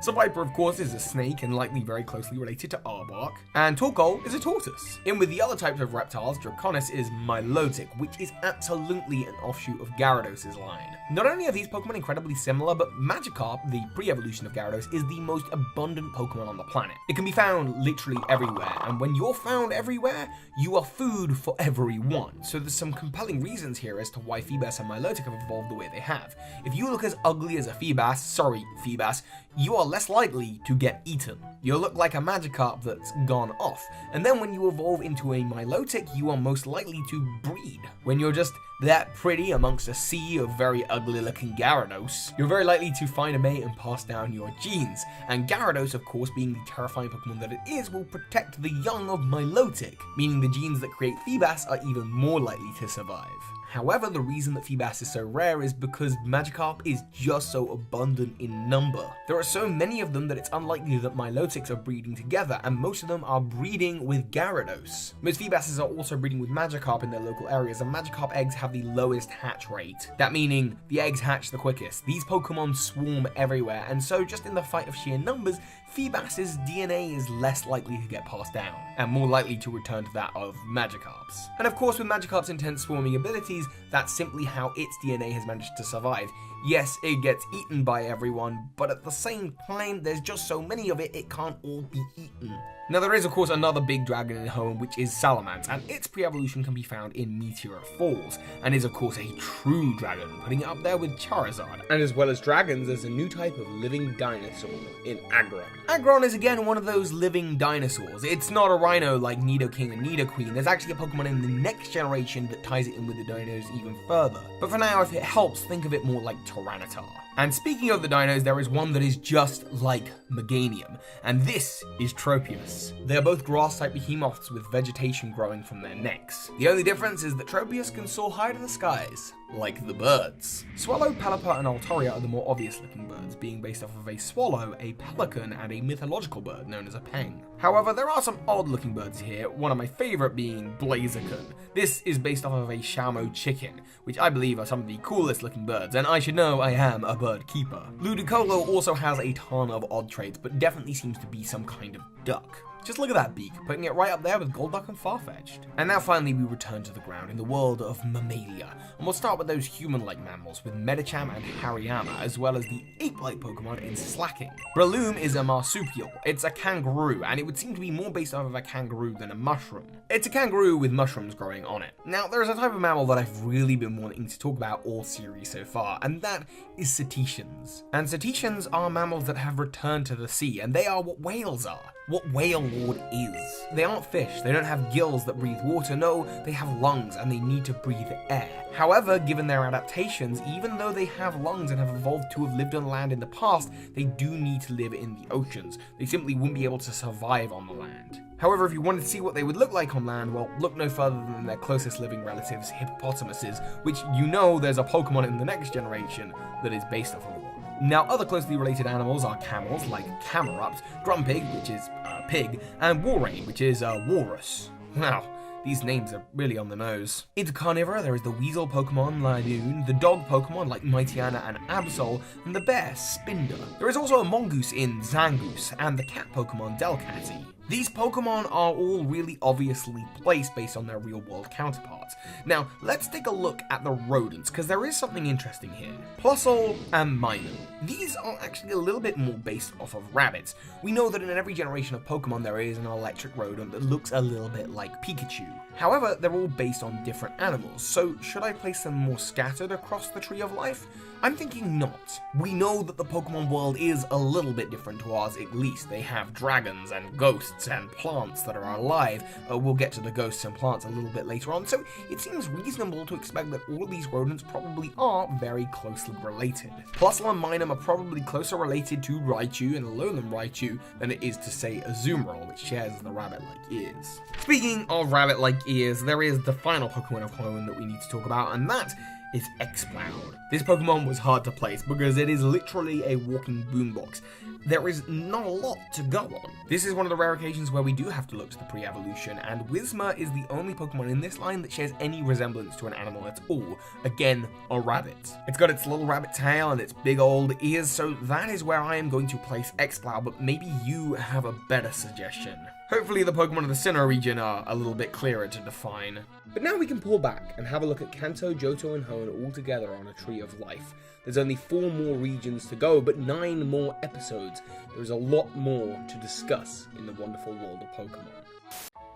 Seviper, of course, is a snake and likely very closely related to Arbok, and Torkoal is a tortoise. In with the other types of reptiles, Draconis is Milotic, which is absolutely an offshoot of Gyarados' line. Not only are these Pokemon incredibly similar, but Magikarp, the pre-evolution of Gyarados, is the most abundant Pokemon on the planet. It can be found literally everywhere, and when you're found everywhere, you are food for everyone. So there's some compelling reasons here as to why Feebas and Milotic have evolved the way they have. If you look as ugly as a Feebas, sorry Feebas, you are are less likely to get eaten. You'll look like a Magikarp that's gone off, and then when you evolve into a Milotic, you are most likely to breed. When you're just that pretty amongst a sea of very ugly looking Gyarados, you're very likely to find a mate and pass down your genes, and Gyarados, of course, being the terrifying Pokemon that it is, will protect the young of Milotic, meaning the genes that create Feebas are even more likely to survive. However, the reason that Feebas is so rare is because Magikarp is just so abundant in number. There are so many of them that it's unlikely that Milotics are breeding together, and most of them are breeding with Gyarados. Most Feebases are also breeding with Magikarp in their local areas, and Magikarp eggs have the lowest hatch rate. That meaning, the eggs hatch the quickest. These Pokemon swarm everywhere, and so just in the fight of sheer numbers, Feebas's DNA is less likely to get passed down, and more likely to return to that of Magikarp's. And of course, with Magikarp's intense swarming abilities, that's simply how its DNA has managed to survive. Yes, it gets eaten by everyone, but at the same time, there's just so many of it can't all be eaten. Now there is of course another big dragon in home, which is Salamence, and its pre-evolution can be found in Meteor Falls, and is of course a true dragon, putting it up there with Charizard. And as well as dragons, there's a new type of living dinosaur in Aggron. Aggron is again one of those living dinosaurs. It's not a rhino like Nidoking and Nidoqueen. There's actually a Pokemon in the next generation that ties it in with the dinos even further. But for now, if it helps, think of it more like Tyranitar. And speaking of the dinos, there is one that is just like Meganium, and this is Tropius. They are both grass-type behemoths with vegetation growing from their necks. The only difference is that Tropius can soar high to the skies, like the birds. Swallow, Pelipper, and Altaria are the more obvious-looking birds, being based off of a swallow, a pelican, and a mythological bird known as a peng. However, there are some odd-looking birds here, one of my favourite being Blaziken. This is based off of a Shamo chicken, which I believe are some of the coolest-looking birds, and I should know I am a bird keeper. Ludicolo also has a ton of odd traits, but definitely seems to be some kind of duck. Just look at that beak, putting it right up there with Golduck and Farfetch'd. And now finally we return to the ground in the world of Mammalia, and we'll start with those human-like mammals with Medicham and Hariyama, as well as the ape-like Pokemon in Slacking. Breloom is a marsupial. It's a kangaroo, and it would seem to be more based off of a kangaroo than a mushroom. It's a kangaroo with mushrooms growing on it. Now, there is a type of mammal that I've really been wanting to talk about all series so far, and that is cetaceans. And cetaceans are mammals that have returned to the sea, and they are what whales are. What whale lord is. They aren't fish, they don't have gills that breathe water, no, they have lungs and they need to breathe air. However, given their adaptations, even though they have lungs and have evolved to have lived on land in the past, they do need to live in the oceans. They simply wouldn't be able to survive on the land. However, if you wanted to see what they would look like on land, well, look no further than their closest living relatives, hippopotamuses, which you know there's a Pokemon in the next generation that is based off of one. Now, other closely related animals are camels, like Camerupt, Grumpig, which is pig, and Walrein, which is walrus. Wow, these names are really on the nose. Into carnivora, there is the weasel Pokemon, Linoon, the dog Pokemon like Mightyena and Absol, and the bear, Spinder. There is also a mongoose in Zangoose, and the cat Pokemon, Delcatty. These Pokemon are all really obviously placed based on their real-world counterparts. Now, let's take a look at the rodents, because there is something interesting here. Plusle and Minun. These are actually a little bit more based off of rabbits. We know that in every generation of Pokemon there is an electric rodent that looks a little bit like Pikachu. However, they're all based on different animals, so should I place them more scattered across the Tree of Life? I'm thinking not. We know that the Pokemon world is a little bit different to ours, at least. They have dragons and ghosts and plants that are alive. We'll get to the ghosts and plants a little bit later on, so it seems reasonable to expect that all of these rodents probably are very closely related. Plusle and Minun are probably closer related to Raichu and Alolan Raichu than it is to, say, Azumarill, which shares the rabbit-like ears. Speaking of rabbit-like ears, there is the final Pokemon of home that we need to talk about, and that is xYoYoh. This Pokemon was hard to place because it is literally a walking boombox. There is not a lot to go on. This is one of the rare occasions where we do have to look to the pre-evolution, and Whismur is the only Pokemon in this line that shares any resemblance to an animal at all. Again, a rabbit. It's got its little rabbit tail and its big old ears, so that is where I am going to place xYoYoh, but maybe you have a better suggestion. Hopefully the Pokemon of the Sinnoh region are a little bit clearer to define. But now we can pull back and have a look at Kanto, Johto, and Hoenn all together on a Tree of Life. There's only 4 more regions to go, but 9 more episodes. There is a lot more to discuss in the wonderful world of Pokemon.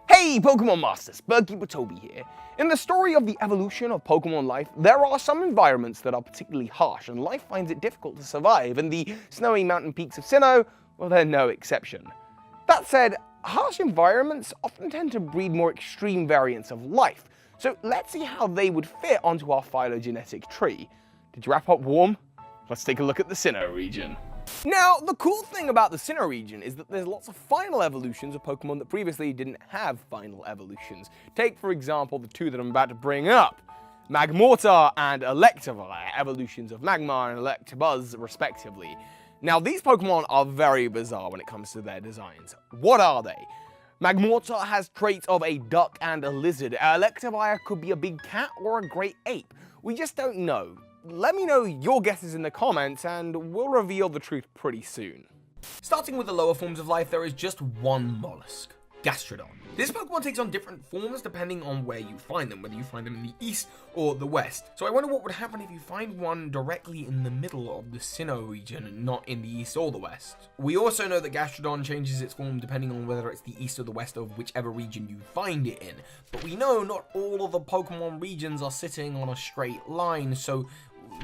Hey Hey Pokemon Masters, Birdkeeper Toby here. In the story of the evolution of Pokemon life, there are some environments that are particularly harsh and life finds it difficult to survive, and the snowy mountain peaks of Sinnoh, well, they're no exception. That said, harsh environments often tend to breed more extreme variants of life, so let's see how they would fit onto our phylogenetic tree. Did you wrap up warm? Let's take a look at the Sinnoh region. Now, the cool thing about the Sinnoh region is that there's lots of final evolutions of Pokemon that previously didn't have final evolutions. Take, for example, the two that I'm about to bring up, Magmortar and Electivire, evolutions of Magmar and Electabuzz, respectively. Now, these Pokemon are very bizarre when it comes to their designs. What are they? Magmortar has traits of a duck and a lizard. Electivire could be a big cat or a great ape. We just don't know. Let me know your guesses in the comments and we'll reveal the truth pretty soon. Starting with the lower forms of life, there is just one mollusk, Gastrodon. This Pokemon takes on different forms depending on where you find them, whether you find them in the east or the west. So I wonder what would happen if you find one directly in the middle of the Sinnoh region and not in the east or the west. We also know that Gastrodon changes its form depending on whether it's the east or the west of whichever region you find it in. But we know not all of the Pokemon regions are sitting on a straight line, so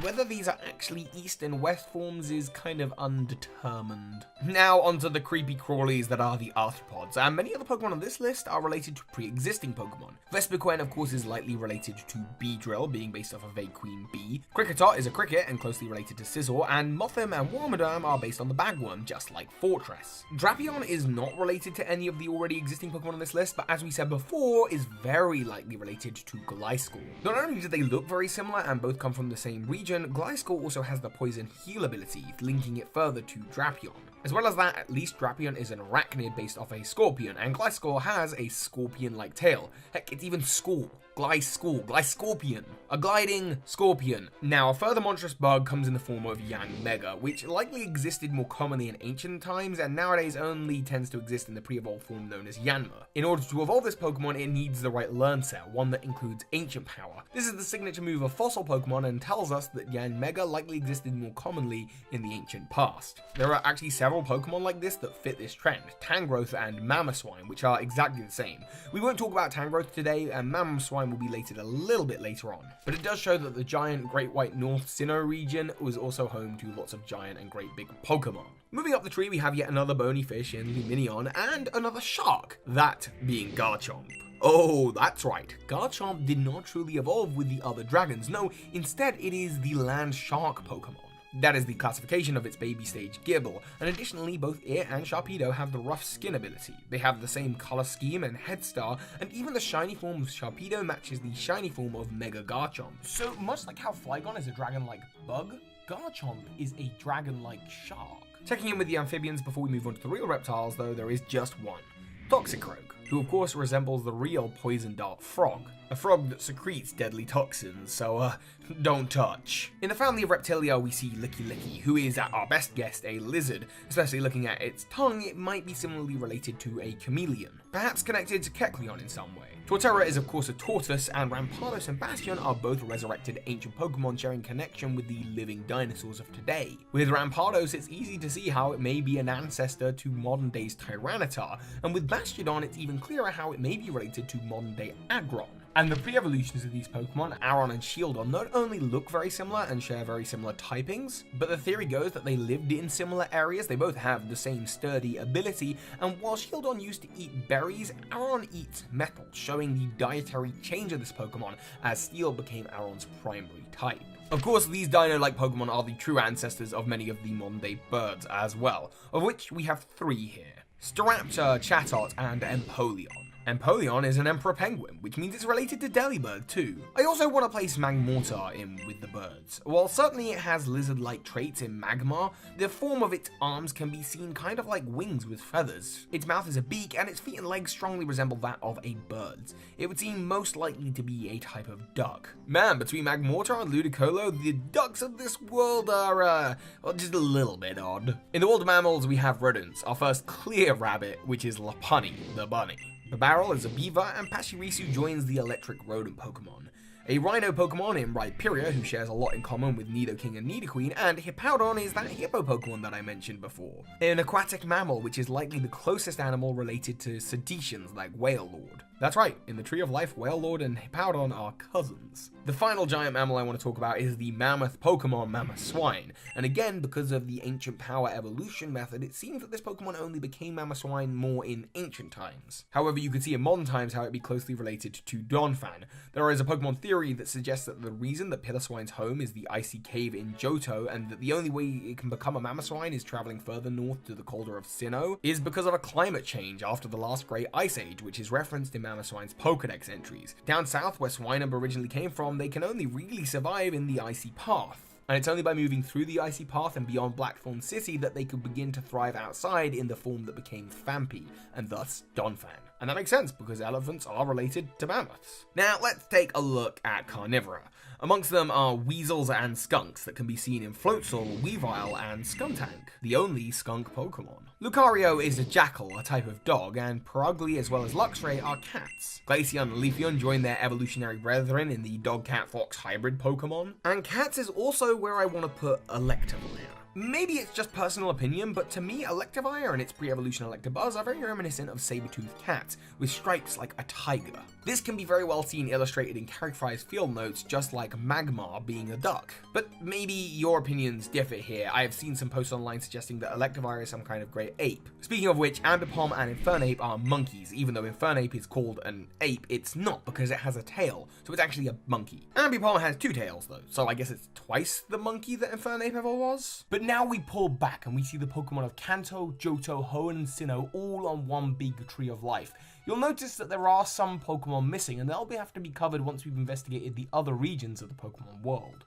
whether these are actually east and west forms is kind of undetermined. Now onto the creepy crawlies that are the arthropods, and many of the Pokemon on this list are related to pre-existing Pokemon. Vespiquen, of course, is lightly related to Beedrill, being based off of a queen bee. Kricketot is a cricket and closely related to Scizor, and Mothim and Wormadam are based on the bagworm, just like Fortress. Drapion is not related to any of the already existing Pokemon on this list, but as we said before, is very likely related to Gliscor. Not only do they look very similar and both come from the same region, Gliscor also has the poison heal ability, linking it further to Drapion. As well as that, at least Drapion is an arachnid based off a scorpion, and Gliscor has a scorpion-like tail. Heck, it's even Gliscorpion, a gliding scorpion. Now, a further monstrous bug comes in the form of Yanmega, which likely existed more commonly in ancient times, and nowadays only tends to exist in the pre-evolved form known as Yanma. In order to evolve this Pokemon, it needs the right learn cell, one that includes Ancient Power. This is the signature move of fossil Pokemon and tells us that Yanmega likely existed more commonly in the ancient past. There are actually several Pokemon like this that fit this trend, Tangrowth and Mamoswine, which are exactly the same. We won't talk about Tangrowth today, and Mamoswine will be related a little bit later on, but it does show that the giant Great White North Sinnoh region was also home to lots of giant and great big Pokemon. Moving up the tree, we have yet another bony fish in Luminion, and another shark, that being Garchomp. Oh, that's right, Garchomp did not truly evolve with the other dragons. No, instead it is the land shark Pokemon. That is the classification of its baby stage Gible, and additionally both it and Sharpedo have the rough skin ability. They have the same color scheme and head star, and even the shiny form of Sharpedo matches the shiny form of Mega Garchomp. So much like how Flygon is a dragon-like bug, Garchomp is a dragon-like shark. Checking in with the amphibians before we move on to the real reptiles though, there is just one. Toxicroak, who of course resembles the real poison dart frog. A frog that secretes deadly toxins, so don't touch. In the family of Reptilia we see Licky, who is at our best guess a lizard. Especially looking at its tongue, it might be similarly related to a chameleon, perhaps connected to Kecleon in some way. Torterra is of course a tortoise, and Rampardos and Bastion are both resurrected ancient Pokemon sharing connection with the living dinosaurs of today. With Rampardos, it's easy to see how it may be an ancestor to modern day's Tyranitar, and with Bastiodon it's even clearer how it may be related to modern day Aggron. And the pre-evolutions of these Pokemon, Aron and Shieldon, not only look very similar and share very similar typings, but the theory goes that they lived in similar areas. They both have the same sturdy ability, and while Shieldon used to eat berries, Aron eats metal, showing the dietary change of this Pokemon as steel became Aron's primary type. Of course, these dino-like Pokemon are the true ancestors of many of the modern-day birds as well, of which we have three here: Staraptor, Chatot, and Empoleon. Empoleon is an emperor penguin, which means it's related to Delibird too. I also want to place Magmortar in with the birds. While certainly it has lizard-like traits in Magmar, the form of its arms can be seen kind of like wings with feathers. Its mouth is a beak, and its feet and legs strongly resemble that of a bird's. It would seem most likely to be a type of duck. Man, between Magmortar and Ludicolo, the ducks of this world are, well, just a little bit odd. In the world of mammals, we have rodents. Our first clear rabbit, which is Lopunny, the bunny. Barrel is a beaver, and Pachirisu joins the electric rodent Pokemon. A rhino Pokemon in Rhyperior, who shares a lot in common with Nidoking and Nidoqueen, and Hippowdon is that hippo Pokemon that I mentioned before. An aquatic mammal, which is likely the closest animal related to cetaceans like Wailord. That's right, in the Tree of Life, Wailord and Hippowdon are cousins. The final giant mammal I want to talk about is the mammoth Pokemon Mamoswine, and again, because of the ancient power evolution method, it seems that this Pokemon only became Mamoswine more in ancient times. However, you can see in modern times how it'd be closely related to Donphan. There is a Pokemon theory that suggests that the reason that Piloswine's home is the icy cave in Johto, and that the only way it can become a Mamoswine is traveling further north to the caldera of Sinnoh, is because of a climate change after the last Great Ice Age, which is referenced in Mamoswine's Pokedex entries. Down south, where Swinub originally came from, they can only really survive in the icy path. And it's only by moving through the icy path and beyond Blackthorn City that they could begin to thrive outside in the form that became Phampi, and thus Donphan. And that makes sense, because elephants are related to mammoths. Now, let's take a look at Carnivora. Amongst them are weasels and skunks that can be seen in Floatzel, Weavile, and Skuntank, the only skunk Pokemon. Lucario is a jackal, a type of dog, and Perugly as well as Luxray are cats. Glaceon and Leafeon join their evolutionary brethren in the dog-cat-fox hybrid Pokemon. And cats is also where I want to put Electivire. Maybe it's just personal opinion, but to me, Electivire and its pre-evolution Electabuzz are very reminiscent of saber-toothed cats, with stripes like a tiger. This can be very well seen illustrated in characterized field notes, just like Magmar being a duck. But maybe your opinions differ here. I have seen some posts online suggesting that Electivire is some kind of great ape. Speaking of which, Ambipom and Infernape are monkeys. Even though Infernape is called an ape, it's not, because it has a tail, so it's actually a monkey. Ambipom has two tails though, so I guess it's twice the monkey that Infernape ever was. But now we pull back and we see the Pokemon of Kanto, Johto, Hoenn, and Sinnoh all on one big Tree of Life. You'll notice that there are some Pokemon missing, and they'll have to be covered once we've investigated the other regions of the Pokemon world.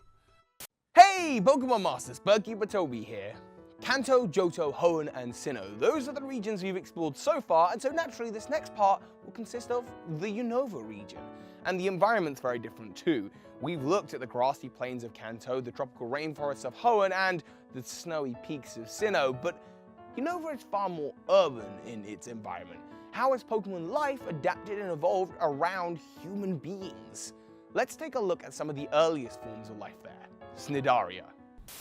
Hey, Pokemon Masters, Berkey Toby here. Kanto, Johto, Hoenn, and Sinnoh. Those are the regions we've explored so far, and so naturally this next part will consist of the Unova region. And the environment's very different too. We've looked at the grassy plains of Kanto, the tropical rainforests of Hoenn, and the snowy peaks of Sinnoh, but Unova is far more urban in its environment. How has Pokemon life adapted and evolved around human beings? Let's take a look at some of the earliest forms of life there. Cnidaria.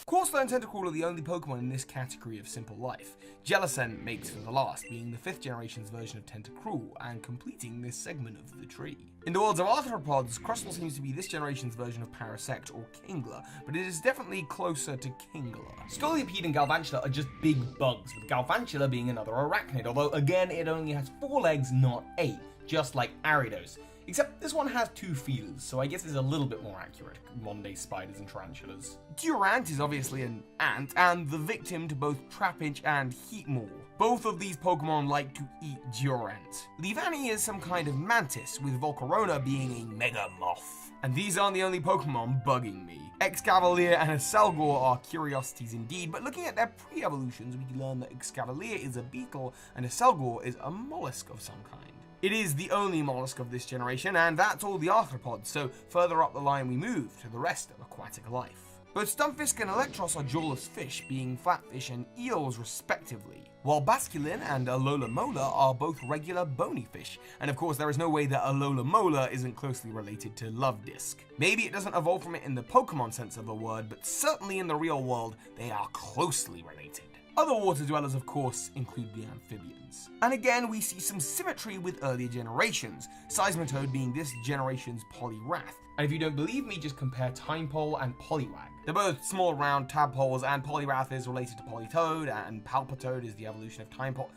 Corsola and Tentacruel are the only Pokemon in this category of simple life. Jellicent makes for the last, being the 5th generation's version of Tentacruel, and completing this segment of the tree. In the worlds of arthropods, Crustle seems to be this generation's version of Parasect or Kingler, but it is definitely closer to Kingler. Scolipede and Galvantula are just big bugs, with Galvantula being another arachnid, although again it only has 4 legs, not 8, just like Ariados. Except this one has 2 feelers, so I guess it's a little bit more accurate, modern-day spiders and tarantulas. Durant is obviously an ant, and the victim to both Trapinch and Heatmor. Both of these Pokemon like to eat Durant. Leavanny is some kind of mantis, with Volcarona being a mega moth. And these aren't the only Pokemon bugging me. Excavalier and Accelgor are curiosities indeed, but looking at their pre-evolutions, we learn that Excavalier is a beetle and Accelgor is a mollusk of some kind. It is the only mollusk of this generation, and that's all the arthropods, so further up the line we move to the rest of aquatic life. Both Stunfisk and Electros are jawless fish, being flatfish and eels respectively, while Basculin and Alola Mola are both regular bony fish, and of course there is no way that Alola Mola isn't closely related to Luvdisc. Maybe it doesn't evolve from it in the Pokemon sense of the word, but certainly in the real world they are closely related. Other water dwellers, of course, include the amphibians. And again, we see some symmetry with earlier generations, Seismitoad being this generation's Poliwrath. And if you don't believe me, just compare Timepole and Poliwag. They're both small round tadpoles, and Poliwrath is related to Politoad, and Palpitoad is the evolution of Timepole.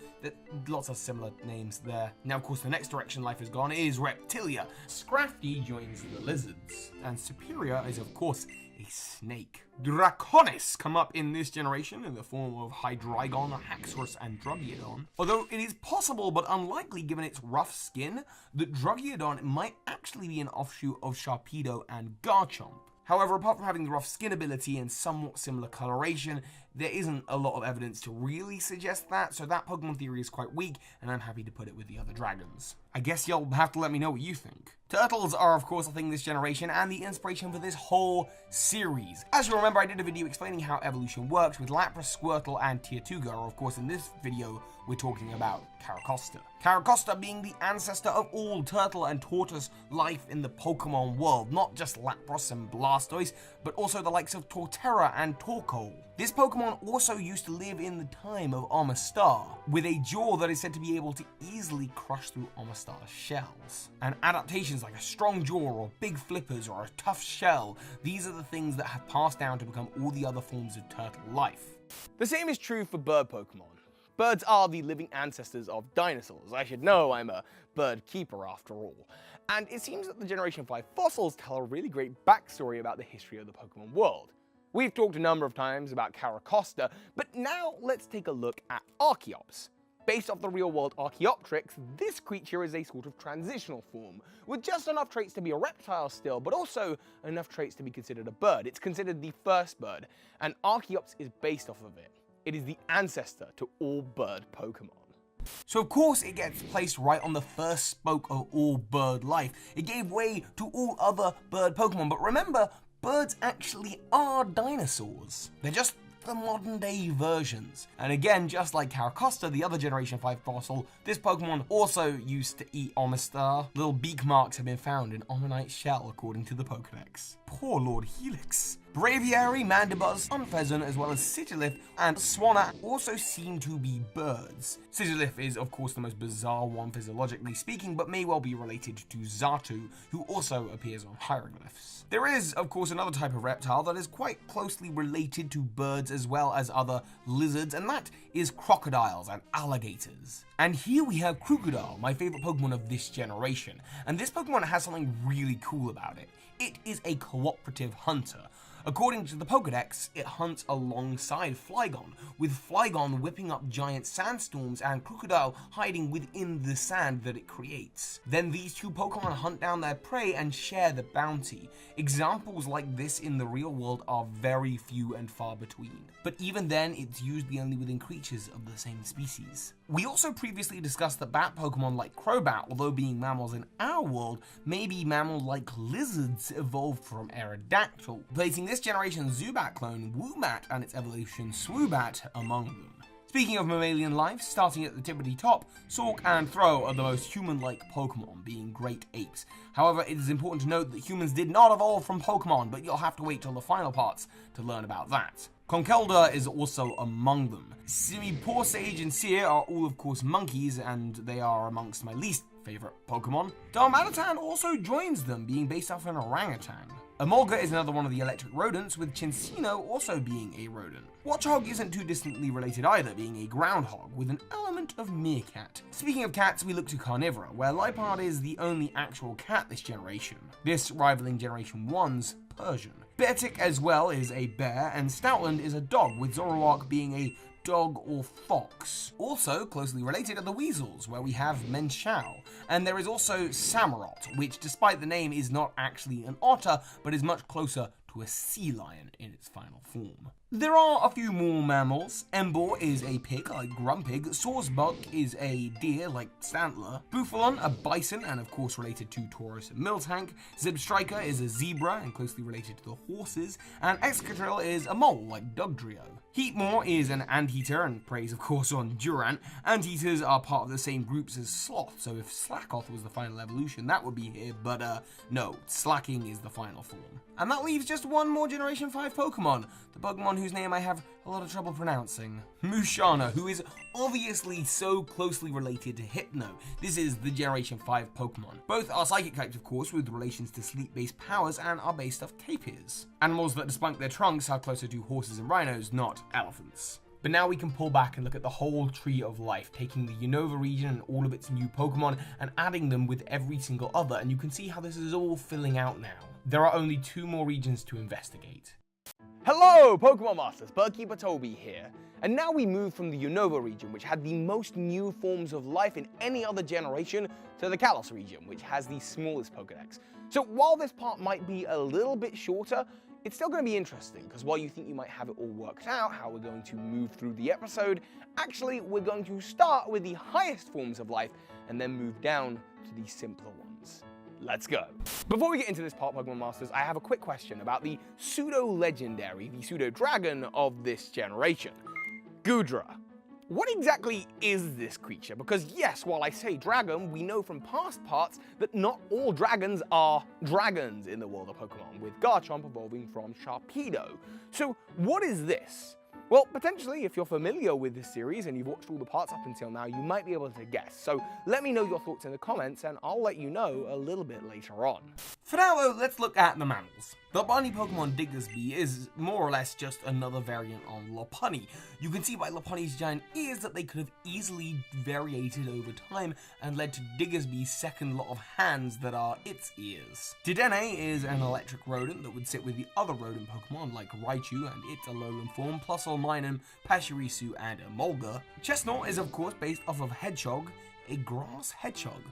Lots of similar names there. Now, of course, the next direction life has gone is Reptilia. Scrafty joins the lizards, and Superior is, of course, a snake. Draconis come up in this generation in the form of Hydreigon, Haxorus, and Drugiodon. Although it is possible but unlikely given its rough skin that Drugiodon might actually be an offshoot of Sharpedo and Garchomp. However, apart from having the rough skin ability and somewhat similar coloration, there isn't a lot of evidence to really suggest that, so that Pokemon theory is quite weak, and I'm happy to put it with the other dragons. I guess you'll have to let me know what you think. Turtles are of course a thing this generation and the inspiration for this whole series. As you remember, I did a video explaining how evolution works with Lapras, Squirtle, and Tier 2 Girl. Of course, in this video, we're talking about Carracosta. Carracosta being the ancestor of all turtle and tortoise life in the Pokemon world, not just Lapras and Blastoise, but also the likes of Torterra and Torkoal. This Pokemon also used to live in the time of Omastar, with a jaw that is said to be able to easily crush through Omastar's shells. And adaptations like a strong jaw or big flippers or a tough shell, these are the things that have passed down to become all the other forms of turtle life. The same is true for bird Pokemon. Birds are the living ancestors of dinosaurs. I should know, I'm a bird keeper after all. And it seems that the Generation 5 fossils tell a really great backstory about the history of the Pokemon world. We've talked a number of times about Carracosta, but now let's take a look at Archeops. Based off the real-world Archaeopteryx, this creature is a sort of transitional form, with just enough traits to be a reptile still, but also enough traits to be considered a bird. It's considered the first bird, and Archeops is based off of it. It is the ancestor to all bird Pokemon. So of course it gets placed right on the first spoke of all bird life. It gave way to all other bird Pokemon, but remember, birds actually are dinosaurs. They're just the modern day versions. And again, just like Carracosta, the other Generation 5 fossil, this Pokemon also used to eat Omastar. Little beak marks have been found in Omanyte's shell according to the Pokedex. Poor Lord Helix. Braviary, Mandibuzz, Unfezant, as well as Sigilyph and Swanna also seem to be birds. Sigilyph is of course the most bizarre one physiologically speaking, but may well be related to Xatu, who also appears on hieroglyphs. There is of course another type of reptile that is quite closely related to birds as well as other lizards, and that is crocodiles and alligators. And here we have Crocodile, my favorite Pokemon of this generation, and this Pokemon has something really cool about it. It is a cooperative hunter. According to the Pokedex, it hunts alongside Flygon, with Flygon whipping up giant sandstorms and Crocodile hiding within the sand that it creates. Then these two Pokemon hunt down their prey and share the bounty. Examples like this in the real world are very few and far between. But even then, it's usually only within creatures of the same species. We also previously discussed that bat Pokemon like Crobat, although being mammals in our world, may be mammal-like lizards evolved from Aerodactyl, placing this generation's Zubat clone, Woobat, and its evolution Swoobat among them. Speaking of mammalian life, starting at the tippity top, Sork and Throh are the most human-like Pokemon, being great apes. However, it is important to note that humans did not evolve from Pokemon, but you'll have to wait till the final parts to learn about that. Conkeldurr is also among them. Simipour, and Seer are all of course monkeys, and they are amongst my least favorite Pokemon. Darmanitan also joins them, being based off an orangutan. Emolga is another one of the electric rodents, with Chincino also being a rodent. Watchog isn't too distantly related either, being a groundhog, with an element of meerkat. Speaking of cats, we look to Carnivora, where Liepard is the only actual cat this generation, this rivaling Generation 1's Persian. Beartic as well is a bear, and Stoutland is a dog, with Zoroark being a dog or fox. Also closely related are the weasels, where we have Menshao, and there is also Samurott, which despite the name is not actually an otter, but is much closer to a sea lion in its final form. There are a few more mammals. Emboar is a pig like Grumpig, Sawsbuck is a deer like Stantler, Bufalon a bison and of course related to Taurus and Miltank, Zebstrika is a zebra and closely related to the horses, and Excadrill is a mole like Dugtrio. Heatmor is an anteater and preys of course on Durant. Anteaters are part of the same groups as Sloth, so if Slackoth was the final evolution that would be here, but no, Slacking is the final form. And that leaves just one more Generation 5 Pokemon, the Pokemon whose name I have a lot of trouble pronouncing. Musharna, who is obviously so closely related to Hypno. This is the Generation 5 Pokemon. Both are psychic types of course, with relations to sleep-based powers, and are based off tapirs. Animals that despite their trunks are closer to horses and rhinos, not elephants. But now we can pull back and look at the whole tree of life, taking the Unova region and all of its new Pokemon and adding them with every single other, and you can see how this is all filling out now. There are only 2 more regions to investigate. Hello, Pokemon Masters, Birdkeeper Toby here. And now we move from the Unova region, which had the most new forms of life in any other generation, to the Kalos region, which has the smallest Pokedex. So while this part might be a little bit shorter, it's still going to be interesting, because while you think you might have it all worked out, how we're going to move through the episode, actually we're going to start with the highest forms of life, and then move down to the simpler ones. let's go. Before we get into this part, Pokemon Masters, I have a quick question about the pseudo-legendary, the pseudo-dragon of this generation, Goodra. What exactly is this creature? Because yes, while I say dragon, we know from past parts that not all dragons are dragons in the world of Pokemon, with Garchomp evolving from Sharpedo. So what is this? Well, potentially, if you're familiar with this series and you've watched all the parts up until now, you might be able to guess. So let me know your thoughts in the comments and I'll let you know a little bit later on. For now though, let's look at the mammals. The bunny Pokemon Diggersby is more or less just another variant on Lopunny. You can see by Lopunny's giant ears that they could have easily variated over time and led to Diggersby's second lot of hands that are its ears. Dedenne is an electric rodent that would sit with the other rodent Pokemon like Raichu and its Alolan form, plus Minun, Pachirisu, and Emolga. Chestnut is of course based off of Hedgehog, a grass hedgehog.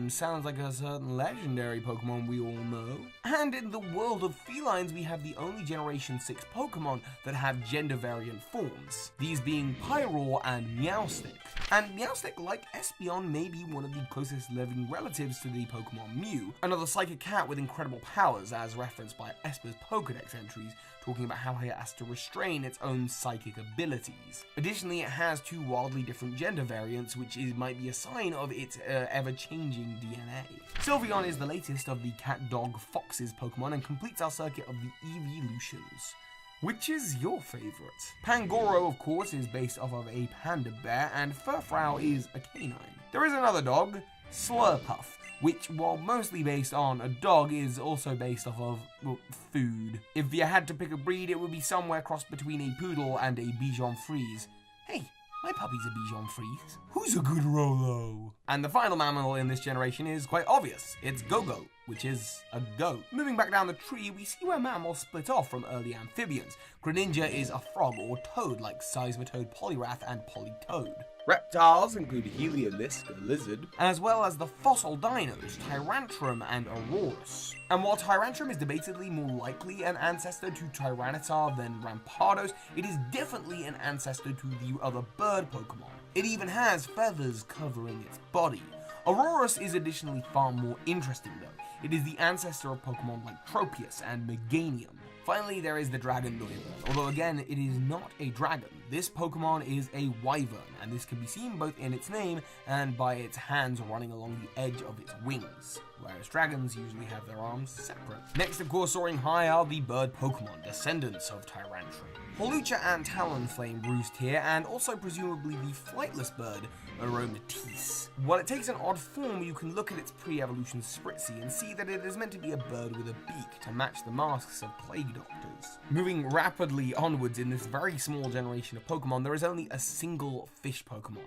Sounds like a certain legendary Pokemon we all know. And in the world of felines, we have the only Generation 6 Pokemon that have gender variant forms, these being Pyroar and Meowstic. And Meowstic, like Espeon, may be one of the closest living relatives to the Pokemon Mew, another psychic cat with incredible powers as referenced by Esper's Pokedex entries, talking about how it has to restrain its own psychic abilities. Additionally, it has two wildly different gender variants, which might be a sign of its ever-changing DNA. Sylveon is the latest of the cat, dog, foxes Pokemon and completes our circuit of the evolutions. Which is your favourite? Pangoro, of course, is based off of a panda bear, and Furfrou is a canine. There is another dog, Slurpuff, which, while mostly based on a dog, is also based off of, well, food. If you had to pick a breed, it would be somewhere crossed between a poodle and a Bichon Frise. Hey, my puppy's a Bichon Frise. Who's a good Rolo? And the final mammal in this generation is quite obvious. It's Go-Go, which is a goat. Moving back down the tree, we see where mammals split off from early amphibians. Greninja is a frog or toad like Seismitoad, Poliwrath, and Politoad. Reptiles include Heliolisk, a lizard, as well as the fossil dinos, Tyrantrum and Aurorus. And while Tyrantrum is debatedly more likely an ancestor to Tyranitar than Rampardos, it is definitely an ancestor to the other bird Pokemon. It even has feathers covering its body. Aurorus is additionally far more interesting though. It is the ancestor of Pokemon like Tropius and Meganium. Finally, there is the Dragon Noivern, although again, it is not a dragon. This Pokemon is a wyvern, and this can be seen both in its name and by its hands running along the edge of its wings, whereas dragons usually have their arms separate. Next, of course, soaring high are the bird Pokemon, descendants of Tyrantrum. Hawlucha and Talonflame roost here, and also presumably the flightless bird, Aromatisse. While it takes an odd form, you can look at its pre-evolution Spritzy and see that it is meant to be a bird with a beak to match the masks of plague doctors. Moving rapidly onwards in this very small generation of Pokemon, there is only a single fish Pokemon,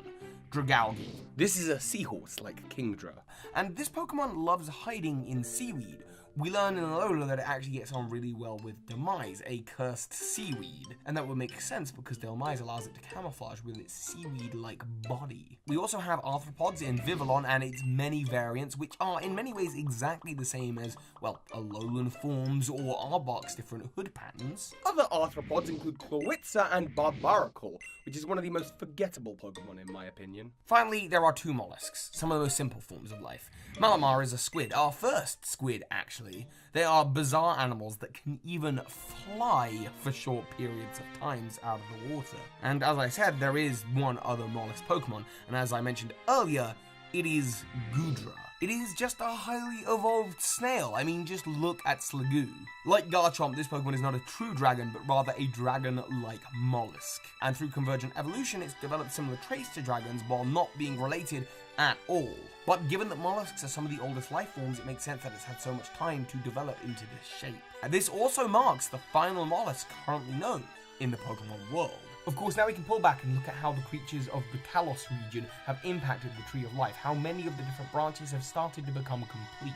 Dragalge. This is a seahorse like Kingdra. And this Pokemon loves hiding in seaweed. We learn in Alola that it actually gets on really well with Demise, a cursed seaweed. And that would make sense because Demise allows it to camouflage with its seaweed-like body. We also have arthropods in Vivillon and its many variants, which are in many ways exactly the same as, well, Alolan forms or Arbok's different hood patterns. Other arthropods include Clawitza and Barbaracle, which is one of the most forgettable Pokemon in my opinion. Finally, there are two mollusks, some of the most simple forms of life. Malamar is a squid, our first squid actually. They are bizarre animals that can even fly for short periods of times out of the water. And as I said, there is one other mollusk Pokemon, and as I mentioned earlier, it is Goodra. It is just a highly evolved snail. I mean, just look at Sliggoo. Like Garchomp, this Pokemon is not a true dragon, but rather a dragon-like mollusk. And through convergent evolution, it's developed similar traits to dragons while not being related at all. But given that mollusks are some of the oldest life forms, it makes sense that it's had so much time to develop into this shape. And this also marks the final mollusk currently known in the Pokemon world. Of course, now we can pull back and look at how the creatures of the Kalos region have impacted the Tree of Life, how many of the different branches have started to become complete.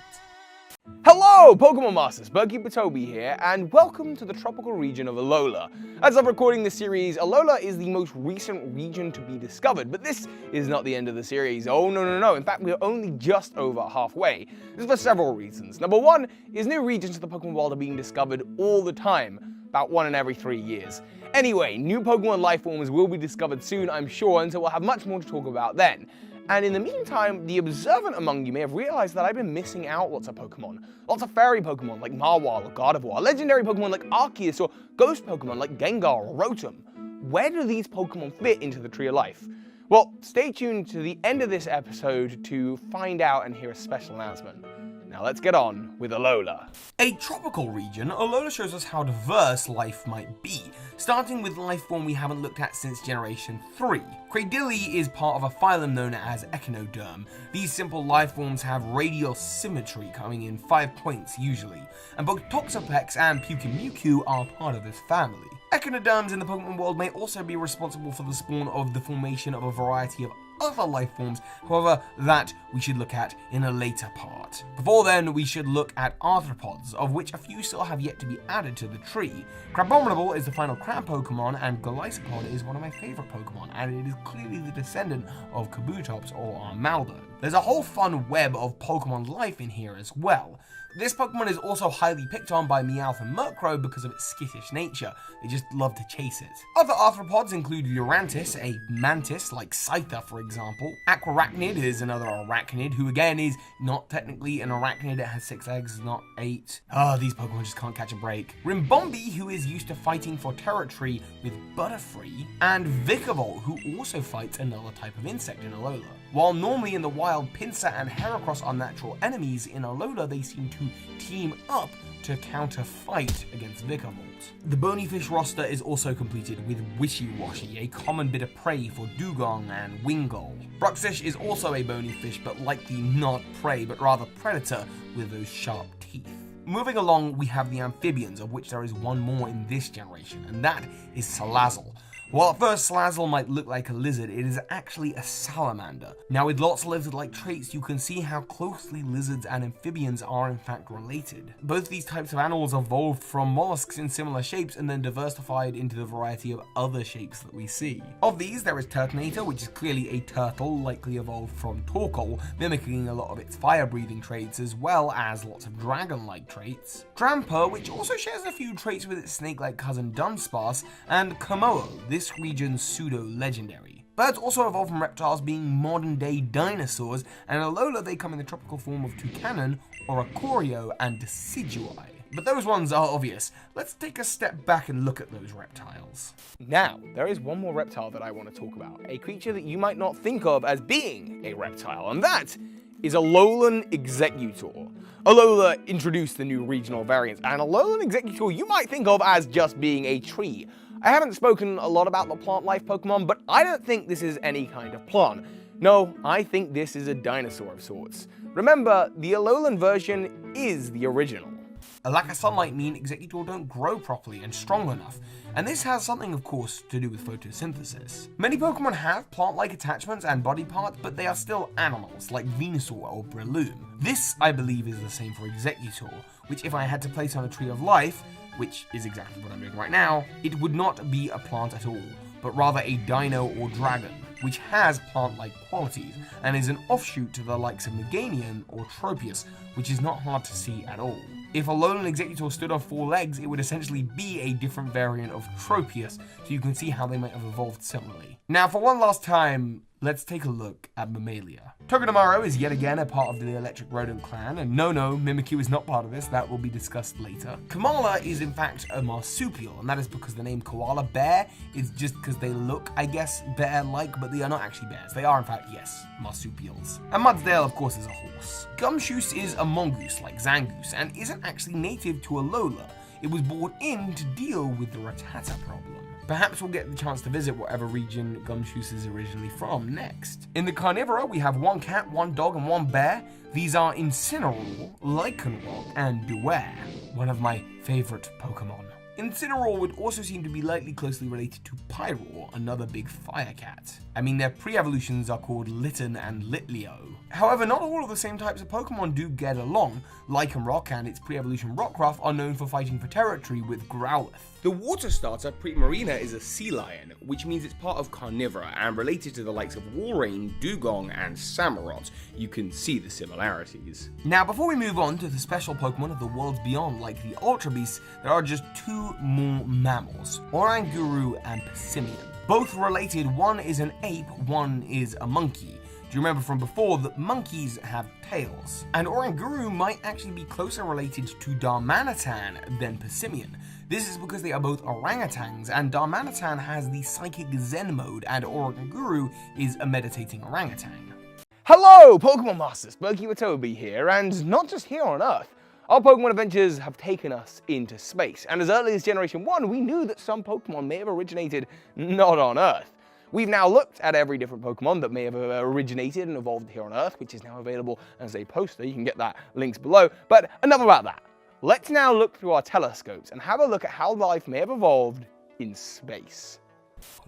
Hello, Pokemon Masters, Birdkeeper Toby here, and welcome to the tropical region of Alola. As I'm recording this series, Alola is the most recent region to be discovered, but this is not the end of the series. Oh, no. In fact, we're only just over halfway. This is for several reasons. Number one is new regions of the Pokemon world are being discovered all the time, about 1 in every 3 years. Anyway, new Pokemon life forms will be discovered soon, I'm sure, and so we'll have much more to talk about then. And in the meantime, the observant among you may have realized that I've been missing out lots of Pokemon. Lots of fairy Pokemon like Marwile or Gardevoir, legendary Pokemon like Arceus, or ghost Pokemon like Gengar or Rotom. Where do these Pokemon fit into the Tree of Life? Well, stay tuned to the end of this episode to find out and hear a special announcement. Now let's get on with Alola. A tropical region, Alola shows us how diverse life might be, starting with life form we haven't looked at since Generation 3. Cradily is part of a phylum known as Echinoderm. These simple life forms have radial symmetry coming in 5 points usually, and both Toxapex and Pyukumuku are part of this family. Echinoderms in the Pokemon world may also be responsible for the spawn of the formation of a variety of other life forms, however, that we should look at in a later part. Before then, we should look at arthropods, of which a few still have yet to be added to the tree. Crabominable is the final crab Pokemon, and Golisopod is one of my favourite Pokemon, and it is clearly the descendant of Kabutops or Armaldo. There's a whole fun web of Pokemon life in here as well. This Pokemon is also highly picked on by Meowth and Murkrow because of its skittish nature. They just love to chase it. Other arthropods include Lurantis, a mantis like Scyther for example. Aquarachnid is another arachnid who again is not technically an arachnid, it has 6 legs, not 8. These Pokemon just can't catch a break. Rimbombi, who is used to fighting for territory with Butterfree, and Vikavolt, who also fights another type of insect in Alola. While normally in the wild Pinsir and Heracross are natural enemies, in Alola they seem to team up to counter-fight against Vikavolt. The Bonyfish roster is also completed with Wishy-Washy, a common bit of prey for Dugong and Wingull. Bruxish is also a bony fish, but likely not prey, but rather predator with those sharp teeth. Moving along, we have the amphibians, of which there is one more in this generation, and that is Salazzle. While at first Salazzle might look like a lizard, it is actually a salamander. Now with lots of lizard-like traits, you can see how closely lizards and amphibians are in fact related. Both these types of animals evolved from mollusks in similar shapes and then diversified into the variety of other shapes that we see. Of these, there is Turtonator, which is clearly a turtle, likely evolved from Torkoal, mimicking a lot of its fire-breathing traits as well as lots of dragon-like traits. Drampa, which also shares a few traits with its snake-like cousin Dunsparce, and Komodo, this region's pseudo-legendary. Birds also evolve from reptiles being modern-day dinosaurs, and in Alola they come in the tropical form of Toucanon, Oricorio, and Decidueye. But those ones are obvious. Let's take a step back and look at those reptiles. Now, there is one more reptile that I want to talk about, a creature that you might not think of as being a reptile, and that is Alolan Exeggutor. Alola introduced the new regional variants, and Alolan Exeggutor you might think of as just being a tree. I haven't spoken a lot about the plant life Pokemon, but I don't think this is any kind of plant. No, I think this is a dinosaur of sorts. Remember, the Alolan version is the original. A lack of sunlight means Exeggutor don't grow properly and strong enough, and this has something of course to do with photosynthesis. Many Pokemon have plant-like attachments and body parts, but they are still animals, like Venusaur or Breloom. This, I believe, is the same for Exeggutor, which if I had to place on a Tree of Life, which is exactly what I'm doing right now, it would not be a plant at all, but rather a dino or dragon, which has plant-like qualities, and is an offshoot to the likes of Meganium or Tropius, which is not hard to see at all. If Alolan Exeggutor stood on 4 legs, it would essentially be a different variant of Tropius, so you can see how they might have evolved similarly. Now for one last time, let's take a look at Mammalia. Togedemaru is yet again a part of the electric rodent clan, and no, Mimikyu is not part of this, that will be discussed later. Kamala is in fact a marsupial, and that is because the name koala bear is just because they look, I guess, bear-like, but they are not actually bears. They are in fact, yes, marsupials. And Mudsdale, of course, is a horse. Gumshoos is a mongoose like Zangoose, and isn't actually native to Alola. It was brought in to deal with the Rattata problem. Perhaps we'll get the chance to visit whatever region Gumshoos is originally from next. In the Carnivora, we have 1 cat, 1 dog, and 1 bear. These are Incineroar, Lycanroc, and Beware, one of my favorite Pokemon. Incineroar would also seem to be likely closely related to Pyroar, another big fire cat. I mean, their pre-evolutions are called Litten and Litleo. However, not all of the same types of Pokemon do get along. Lycanroc and its pre-evolution Rockruff are known for fighting for territory with Growlithe. The water starter Primarina is a sea lion, which means it's part of Carnivora and related to the likes of Walrein, Dugong, and Samurott. You can see the similarities. Now, before we move on to the special Pokemon of the worlds beyond, like the Ultra Beasts, there are just 2 more mammals, Oranguru and Persimmon. Both related, one is an ape, one is a monkey. Do you remember from before that monkeys have tails? And Oranguru might actually be closer related to Darmanitan than Persimmon. This is because they are both orangutans, and Darmanitan has the psychic Zen mode, and Oranguru is a meditating orangutan. Hello, Pokemon Masters! BerkeyWithToby here, and not just here on Earth. Our Pokemon adventures have taken us into space, and as early as Generation 1, we knew that some Pokemon may have originated not on Earth. We've now looked at every different Pokemon that may have originated and evolved here on Earth, which is now available as a poster. You can get that links below, but enough about that. Let's now look through our telescopes and have a look at how life may have evolved in space.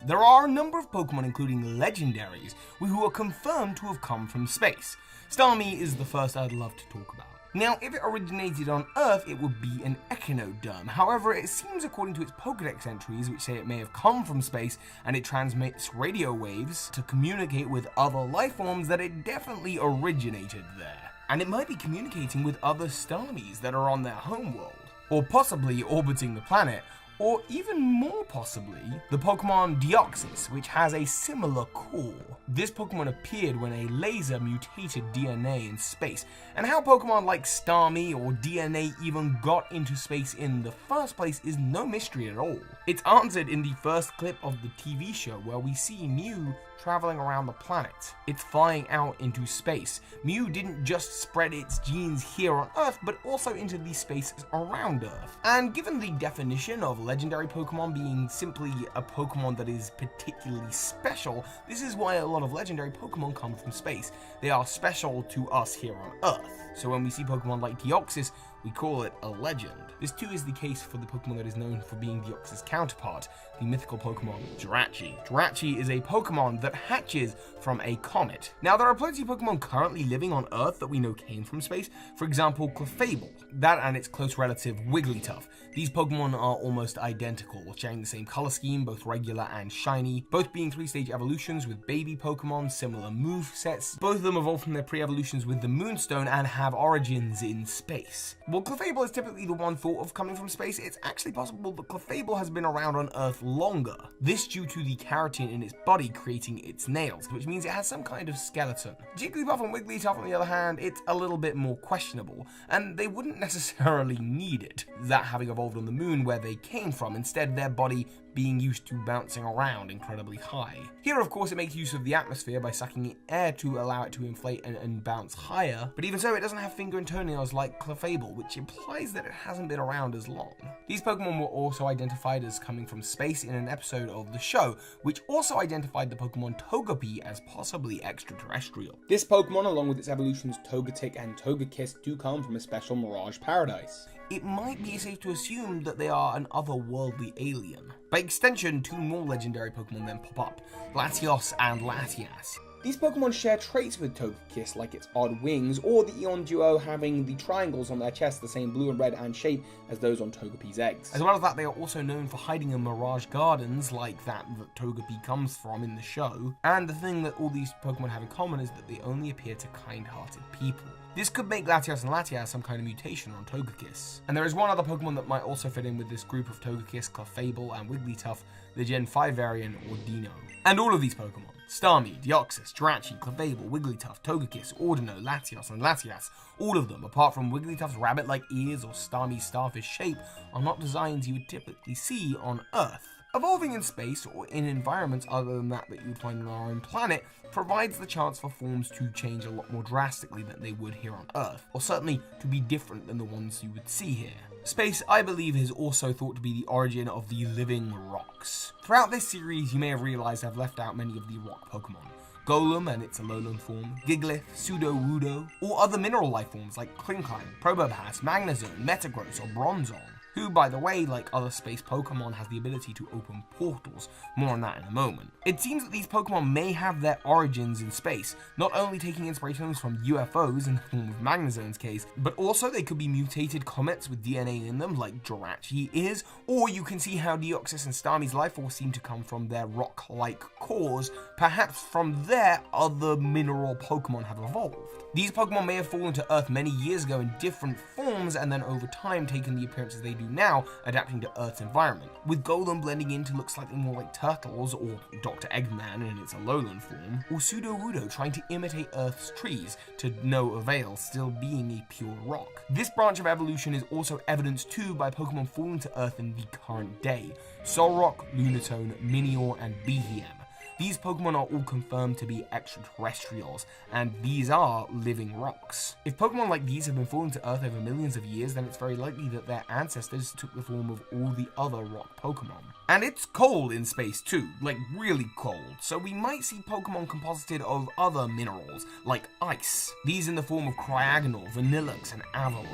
There are a number of Pokemon, including legendaries, who are confirmed to have come from space. Starmie is the first I'd love to talk about. Now, if it originated on Earth, it would be an echinoderm. However, it seems according to its Pokedex entries, which say it may have come from space and it transmits radio waves to communicate with other life forms, that it definitely originated there. And it might be communicating with other Starmies that are on their homeworld, or possibly orbiting the planet, or even more possibly, the Pokemon Deoxys, which has a similar core. This Pokemon appeared when a laser mutated DNA in space, and how Pokemon like Starmie or DNA even got into space in the first place is no mystery at all. It's answered in the first clip of the TV show, where we see Mew traveling around the planet. It's flying out into space. Mew didn't just spread its genes here on Earth, but also into the spaces around Earth. And given the definition of legendary Pokemon being simply a Pokemon that is particularly special, this is why a lot of legendary Pokemon come from space. They are special to us here on Earth. So when we see Pokemon like Deoxys, we call it a legend. This too is the case for the Pokemon that is known for being Deoxys' counterpart, the mythical Pokemon Jirachi. Jirachi is a Pokemon that hatches from a comet. Now, there are plenty of Pokemon currently living on Earth that we know came from space. For example, Clefable, that and its close relative Wigglytuff. These Pokemon are almost identical, sharing the same color scheme, both regular and shiny, both being 3-stage evolutions with baby Pokemon, similar move sets. Both of them evolved from their pre-evolutions with the Moonstone and have origins in space. While Clefable is typically the one thought of coming from space, it's actually possible that Clefable has been around on Earth longer. This due to the keratin in its body creating its nails, which means it has some kind of skeleton. Jigglypuff and Wigglytuff, on the other hand, it's a little bit more questionable, and they wouldn't necessarily need it, that having evolved on the moon where they came from, instead their body being used to bouncing around incredibly high. Here, of course, it makes use of the atmosphere by sucking in air to allow it to inflate and bounce higher, but even so, it doesn't have finger and toenails like Clefable, which implies that it hasn't been around as long. These Pokemon were also identified as coming from space in an episode of the show, which also identified the Pokemon Togepi as possibly extraterrestrial. This Pokemon, along with its evolutions Togetic and Togekiss, do come from a special Mirage Paradise. It might be safe to assume that they are an otherworldly alien. By extension, two more legendary Pokemon then pop up, Latios and Latias. These Pokemon share traits with Togekiss, like its odd wings, or the Eon duo having the triangles on their chests the same blue and red and shape as those on Togepi's eggs. As well as that, they are also known for hiding in Mirage Gardens, like that Togepi comes from in the show. And the thing that all these Pokemon have in common is that they only appear to kind-hearted people. This could make Latios and Latias some kind of mutation on Togekiss. And there is one other Pokemon that might also fit in with this group of Togekiss, Clefable, and Wigglytuff, the Gen 5 variant, or Dino. And all of these Pokemon, Starmie, Deoxys, Jirachi, Clefable, Wigglytuff, Togekiss, Ordino, Latios, and Latias, all of them, apart from Wigglytuff's rabbit-like ears or Starmie's starfish shape, are not designs you would typically see on Earth. Evolving in space or in environments other than that you would find on our own planet provides the chance for forms to change a lot more drastically than they would here on Earth, or certainly to be different than the ones you would see here. Space, I believe, is also thought to be the origin of the living rocks. Throughout this series, you may have realized I've left out many of the rock Pokemon. Golem and its Alolan form, Gigalith, Sudowoodo, or other mineral life forms like Klinklang, Probopass, Magnezone, Metagross, or Bronzong, who, by the way, like other space Pokemon, has the ability to open portals. More on that in a moment. It seems that these Pokemon may have their origins in space, not only taking inspirations from UFOs in the form of Magnezone's case, but also they could be mutated comets with DNA in them like Jirachi is, or you can see how Deoxys and Starmie's life force seem to come from their rock-like cores. Perhaps from there, other mineral Pokemon have evolved. These Pokemon may have fallen to Earth many years ago in different forms and then over time taken the appearances they do do now, adapting to Earth's environment, with Golem blending in to look slightly more like turtles, or Dr. Eggman in its Alolan form, or Sudowoodo trying to imitate Earth's trees to no avail, still being a pure rock. This branch of evolution is also evidenced too by Pokemon falling to Earth in the current day: Solrock, Lunatone, Minior, and Behem. These Pokemon are all confirmed to be extraterrestrials, and these are living rocks. If Pokemon like these have been falling to Earth over millions of years, then it's very likely that their ancestors took the form of all the other rock Pokemon. And it's cold in space too, like really cold, so we might see Pokemon composited of other minerals, like ice. These in the form of Cryogonal, Vanilluxe, and Avalugg.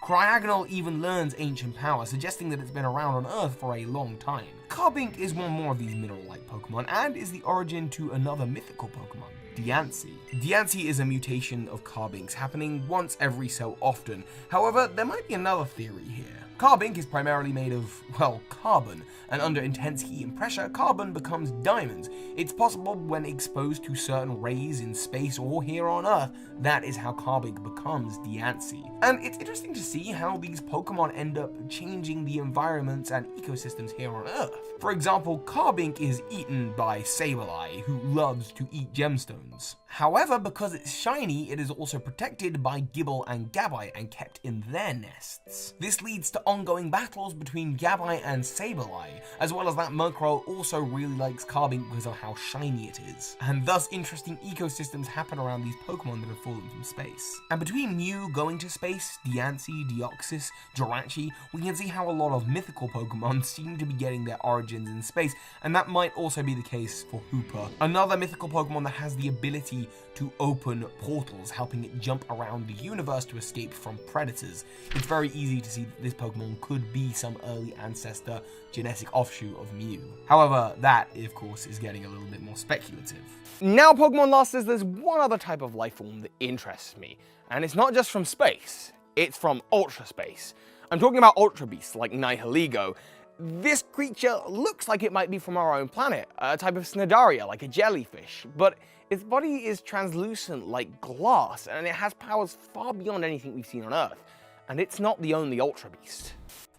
Cryogonal even learns ancient power, suggesting that it's been around on Earth for a long time. Carbink is one more of these mineral-like Pokemon, and is the origin to another mythical Pokemon, Diancie. Diancie is a mutation of Carbink's, happening once every so often. However, there might be another theory here. Carbink is primarily made of, well, carbon, and under intense heat and pressure, carbon becomes diamonds. It's possible when exposed to certain rays in space or here on Earth, that is how Carbink becomes Diancie. And it's interesting to see how these Pokemon end up changing the environments and ecosystems here on Earth. For example, Carbink is eaten by Sableye, who loves to eat gemstones. However, because it's shiny, it is also protected by Gible and Gabite and kept in their nests. This leads to ongoing battles between Gabite and Sableye, as well as that Murkrow also really likes Carbink because of how shiny it is. And thus interesting ecosystems happen around these Pokemon that have fallen from space. And between Mew going to space, Diancie, Deoxys, Jirachi, we can see how a lot of mythical Pokemon seem to be getting their origins in space, and that might also be the case for Hooper, another mythical Pokemon that has the ability to open portals, helping it jump around the universe to escape from predators. It's very easy to see that this Pokemon could be some early ancestor, genetic offshoot of Mew. However, that, of course, is getting a little bit more speculative. Now, Pokemon Masters, there's one other type of life form that interests me, and it's not just from space, it's from ultra space. I'm talking about ultra beasts like Nihilego. This creature looks like it might be from our own planet, a type of Cnidaria, like a jellyfish, but its body is translucent like glass, and it has powers far beyond anything we've seen on Earth. And it's not the only ultra beast.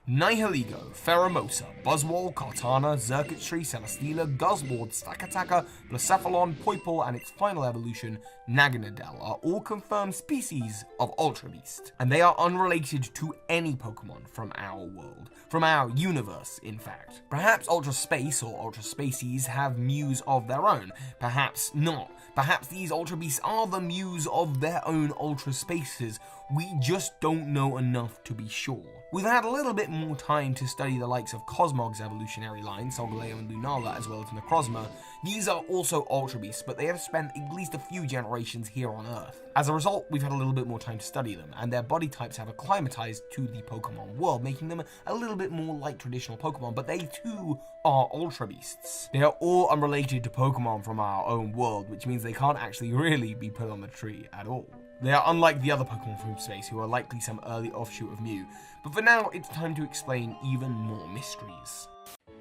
Nihilego, Pheromosa, Buzzwole, Kartana, Xurkitree, Celesteela, Guzzlord, Stakataka, Blacephalon, Poipole, and its final evolution, Naganadel, are all confirmed species of Ultra Beast. And they are unrelated to any Pokemon from our world, from our universe, in fact. Perhaps Ultra Space or Ultra Species have Mews of their own, perhaps not. Perhaps these Ultra Beasts are the Mews of their own Ultra Spaces. We just don't know enough to be sure. We've had a little bit more time to study the likes of Cosmog's evolutionary line, Solgaleo and Lunala, as well as Necrozma. These are also Ultra Beasts, but they have spent at least a few generations here on Earth. As a result, we've had a little bit more time to study them, and their body types have acclimatized to the Pokemon world, making them a little bit more like traditional Pokemon, but they too are Ultra Beasts. They are all unrelated to Pokemon from our own world, which means they can't actually really be put on the tree at all. They are unlike the other Pokemon from space, who are likely some early offshoot of Mew. But for now, it's time to explain even more mysteries.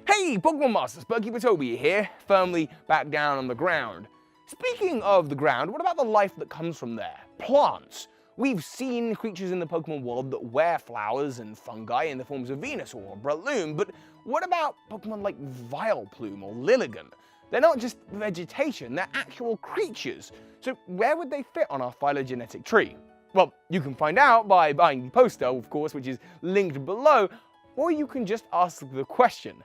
Hey, Pokemon Masters, BetaTonySJR here, firmly back down on the ground. Speaking of the ground, what about the life that comes from there? Plants. We've seen creatures in the Pokemon world that wear flowers and fungi in the forms of Venusaur or Breloom, but what about Pokemon like Vileplume or Lilligant? They're not just vegetation, they're actual creatures. So where would they fit on our phylogenetic tree? Well, you can find out by buying the poster, of course, which is linked below, or you can just ask the question,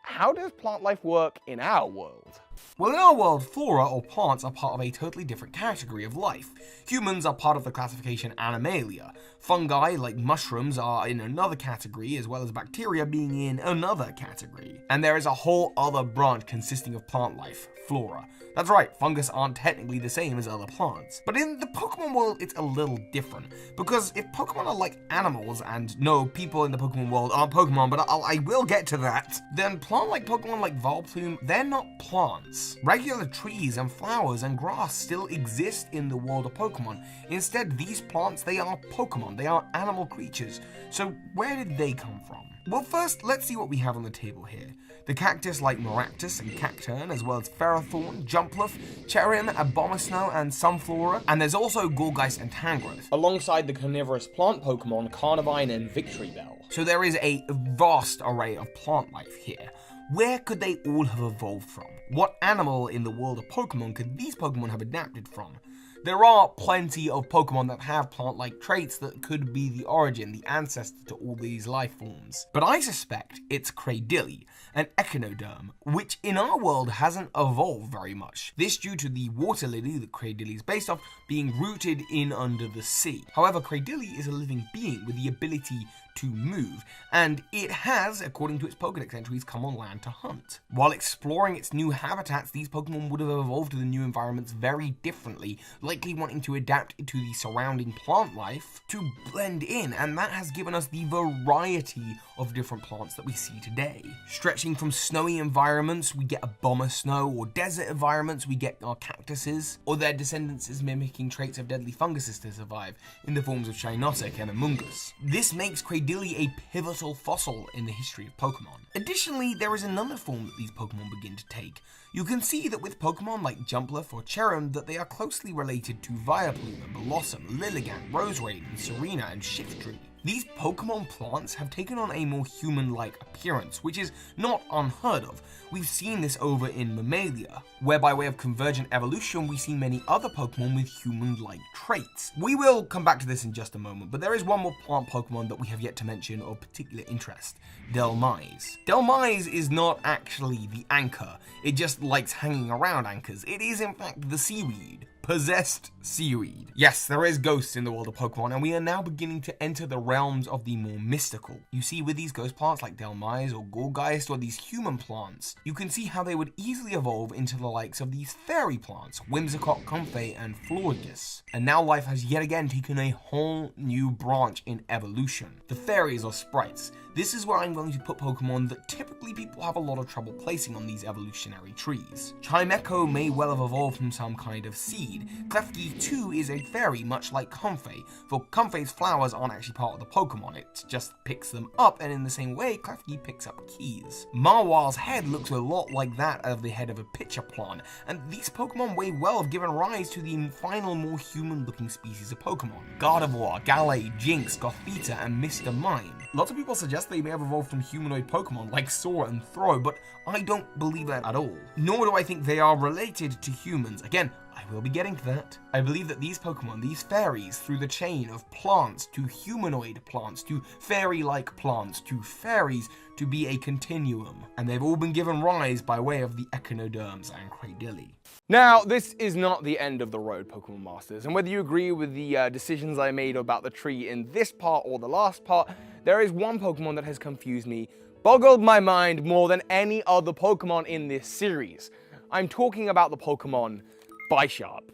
how does plant life work in our world? Well, in our world, flora or plants are part of a totally different category of life. Humans are part of the classification Animalia. Fungi, like mushrooms, are in another category, as well as bacteria being in another category. And there is a whole other branch consisting of plant life, flora. That's right, fungus aren't technically the same as other plants. But in the Pokemon world, it's a little different. Because if Pokemon are like animals, and no, people in the Pokemon world aren't Pokemon, but I will get to that, then plant-like Pokemon like Vileplume, they're not plants. Regular trees and flowers and grass still exist in the world of Pokemon. Instead, these plants, they are Pokemon. They are animal creatures. So where did they come from? Well, first, let's see what we have on the table here. The cactus like Maractus and Cacturne, as well as Ferrothorn, Jumpluff, Cherrim, Abomasnow, and Sunflora. And there's also Gourgeist and Tangrowth, alongside the carnivorous plant Pokemon Carnivine and Victreebel. So there is a vast array of plant life here. Where could they all have evolved from? What animal in the world of Pokemon could these Pokemon have adapted from? There are plenty of Pokemon that have plant-like traits that could be the origin, the ancestor to all these life forms. But I suspect it's Cradily, an echinoderm, which in our world hasn't evolved very much. This due to the water lily that Cradily is based off being rooted in under the sea. However, Cradily is a living being with the ability to move, and it has, according to its Pokédex entries, come on land to hunt. While exploring its new habitats, these Pokemon would have evolved to the new environments very differently, likely wanting to adapt to the surrounding plant life to blend in, and that has given us the variety of different plants that we see today. Stretching from snowy environments, we get a bomber snow, or desert environments, we get our cactuses, or their descendants is mimicking traits of deadly funguses to survive in the forms of Shiinotic and Amoonguss. This makes Cradily a pivotal fossil in the history of Pokemon. Additionally, there is another form that these Pokemon begin to take. You can see that with Pokemon like Jumpluff or Cherrim that they are closely related to Vileplume and Blossom, Lilligant, Roserade, and Serena and Shiftry. These Pokemon plants have taken on a more human-like appearance, which is not unheard of. We've seen this over in Mammalia, where by way of convergent evolution, we see many other Pokemon with human-like traits. We will come back to this in just a moment, but there is one more plant Pokemon that we have yet to mention of particular interest, Dhelmise. Dhelmise is not actually the anchor, it just likes hanging around anchors. It is in fact the seaweed. Possessed seaweed. Yes, there is ghosts in the world of Pokemon, and we are now beginning to enter the realms of the more mystical. You see, with these ghost plants like Dhelmise or Gourgeist or these human plants, you can see how they would easily evolve into the likes of these fairy plants, Whimsicott, Comfey, and Florges. And now life has yet again taken a whole new branch in evolution. The fairies or sprites. This is where I'm going to put Pokemon that typically people have a lot of trouble placing on these evolutionary trees. Chimecho may well have evolved from some kind of seed. Klefki too is a fairy, much like Comfey, for Comfey's flowers aren't actually part of the Pokemon, it just picks them up, and in the same way, Klefki picks up keys. Marwal's head looks a lot like that of the head of a pitcher plant, and these Pokemon may well have given rise to the final more human-looking species of Pokemon. Gardevoir, Gallade, Jinx, Gothita, and Mr. Mime. Lots of people suggest they may have evolved from humanoid Pokemon like Sora and Throh, but I don't believe that at all. Nor do I think they are related to humans. Again, I will be getting to that. I believe that these Pokemon, these fairies, through the chain of plants to humanoid plants to fairy-like plants to fairies, to be a continuum, and they've all been given rise by way of the Echinoderms and Cradily. Now, this is not the end of the road, Pokemon Masters, and whether you agree with the decisions I made about the tree in this part or the last part, there is one Pokemon that has confused me, boggled my mind more than any other Pokemon in this series. I'm talking about the Pokemon Bisharp.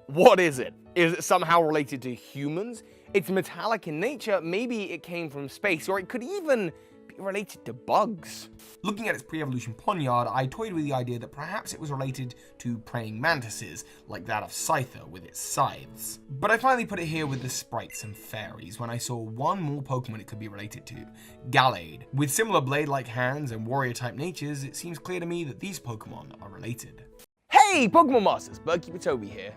What is it? Is it somehow related to humans? It's metallic in nature, maybe it came from space, or it could even be related to bugs. Looking at its pre-evolution poniard, I toyed with the idea that perhaps it was related to praying mantises, like that of Scyther with its scythes. But I finally put it here with the sprites and fairies when I saw one more Pokemon it could be related to, Gallade. With similar blade-like hands and warrior-type natures, it seems clear to me that these Pokemon are related. Hey, Pokemon Masters, BetaTonySJR here.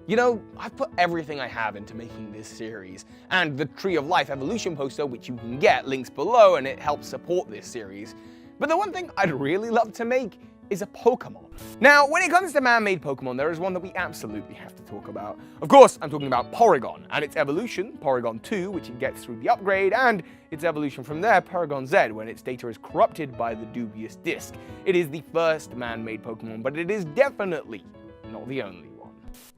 You know, I've put everything I have into making this series, and the Tree of Life evolution poster, which you can get, links below, and it helps support this series. But the one thing I'd really love to make is a Pokemon. Now, when it comes to man-made Pokemon, there is one that we absolutely have to talk about. Of course, I'm talking about Porygon, and its evolution, Porygon 2, which it gets through the upgrade, and its evolution from there, Porygon Z, when its data is corrupted by the dubious disc. It is the first man-made Pokemon, but it is definitely not the only one.